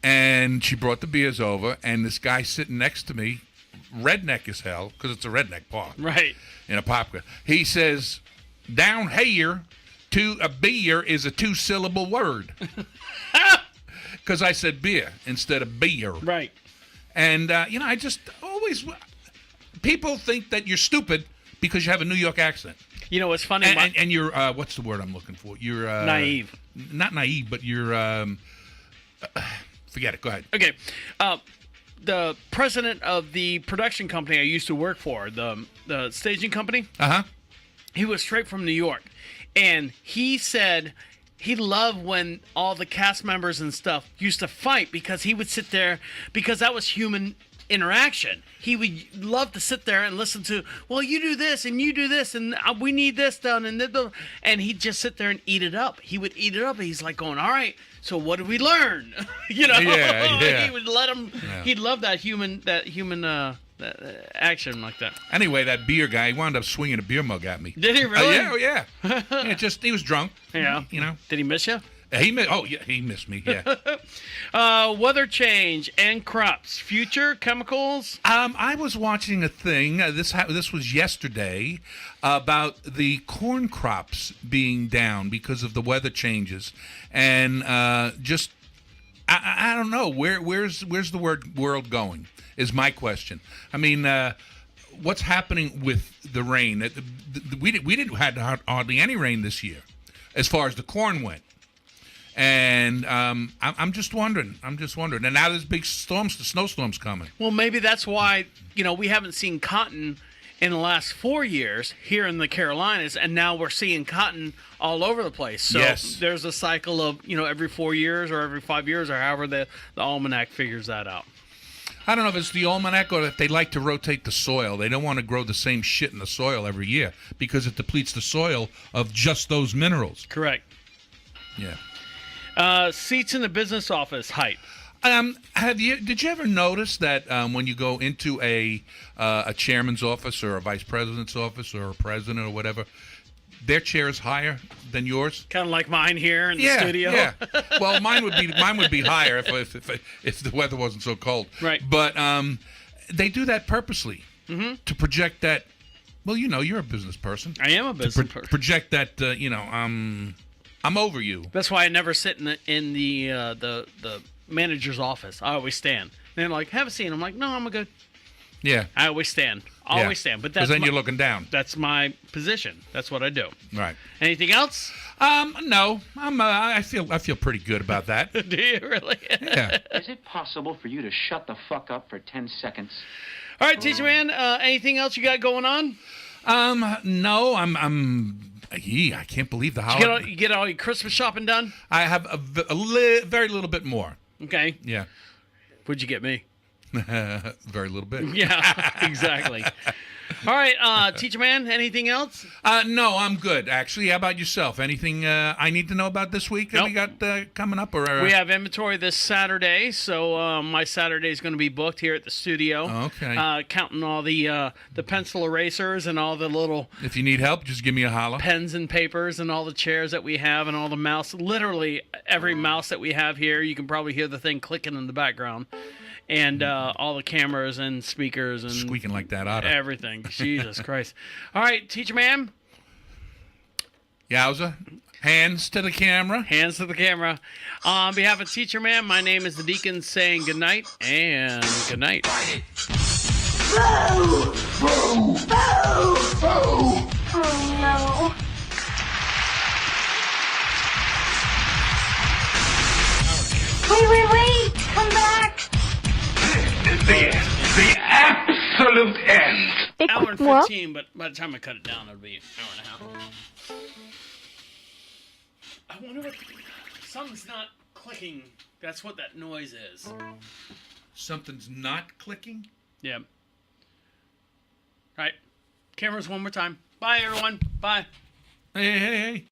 And she brought the beers over, and this guy sitting next to me, redneck as hell, because it's a redneck bar. Right. In Apopka. He says, "Down here, a beer is a 2-syllable word." Because I said beer instead of beer. Right. And, I just always... People think that you're stupid because you have a New York accent. You know what's funny? And you're... what's the word I'm looking for? You're... naive. Not naive, but you're... forget it. Go ahead. Okay. The president of the production company I used to work for, the staging company, he was straight from New York. And he said he loved when all the cast members and stuff used to fight because he would sit there, because that was human interaction. He would love to sit there and listen to, well, you do this and you do this and we need this done. And he'd just sit there and eat it up. He would eat it up. He's like going, all right, so what did we learn? Yeah. He would let him, he'd love that human action like that. Anyway, that beer guy wound up swinging a beer mug at me. Did he really? Yeah. He was drunk. Yeah. Did he miss you? He missed me. Yeah. Weather change and crops. Future chemicals. I was watching a thing. This was yesterday about the corn crops being down because of the weather changes, and I don't know where's the world going is my question. I mean, what's happening with the rain? We didn't have hardly any rain this year, as far as the corn went. And I'm just wondering. And now there's big snowstorms coming. Well, maybe that's why, we haven't seen cotton in the last 4 years here in the Carolinas, and now we're seeing cotton all over the place. So there's a cycle of, every 4 years or every 5 years or however the almanac figures that out. I don't know if it's the almanac or if they like to rotate the soil. They don't want to grow the same shit in the soil every year because it depletes the soil of just those minerals. Correct. Yeah. Seats in the business office height. Did you ever notice that when you go into a chairman's office or a vice president's office or a president or whatever, their chair is higher than yours? Kind of like mine here in the studio. Yeah. Well, mine would be higher if the weather wasn't so cold. Right. But they do that purposely to project that. Well, you're a business person. I am a business person. Project that I'm over you. That's why I never sit in the manager's office. I always stand. And they're like, "Have a seat." I'm like, "No, I'm good." Yeah. I always stand. Always stand. But that's then you're looking down. That's my position. That's what I do. Right. Anything else? No. I feel pretty good about that. Do you really? Yeah. Is it possible for you to shut the fuck up for 10 seconds? All right, Teacher-man. Anything else you got going on? No. I can't believe the holiday. You get all your Christmas shopping done? I have very little bit more. Okay. Yeah. What'd you get me? Very little bit. Yeah, exactly. All right, Teacher-man, anything else? No, I'm good, actually. How about yourself? Anything I need to know about this week that we got coming up? Or we have inventory this Saturday, so my Saturday is going to be booked here at the studio. Okay. Counting all the pencil erasers and all the little... If you need help, just give me a holler. Pens and papers and all the chairs that we have and all the mouse. Literally every mouse that we have here, you can probably hear the thing clicking in the background. And all the cameras and speakers and squeaking like that otter. Everything. Jesus Christ. All right, Teacher-man. Yowza. Hands to the camera. Hands to the camera. On behalf of Teacher-man, my name is the Deacon saying good night and good night. Boo! Boo! Boo! Boo! Oh no. Wait! Come back! The absolute end. Hour and 15, but by the time I cut it down, it'll be an hour and a half. I wonder what... Something's not clicking. That's what that noise is. Something's not clicking? Yeah. All right. Cameras one more time. Bye, everyone. Bye. Hey.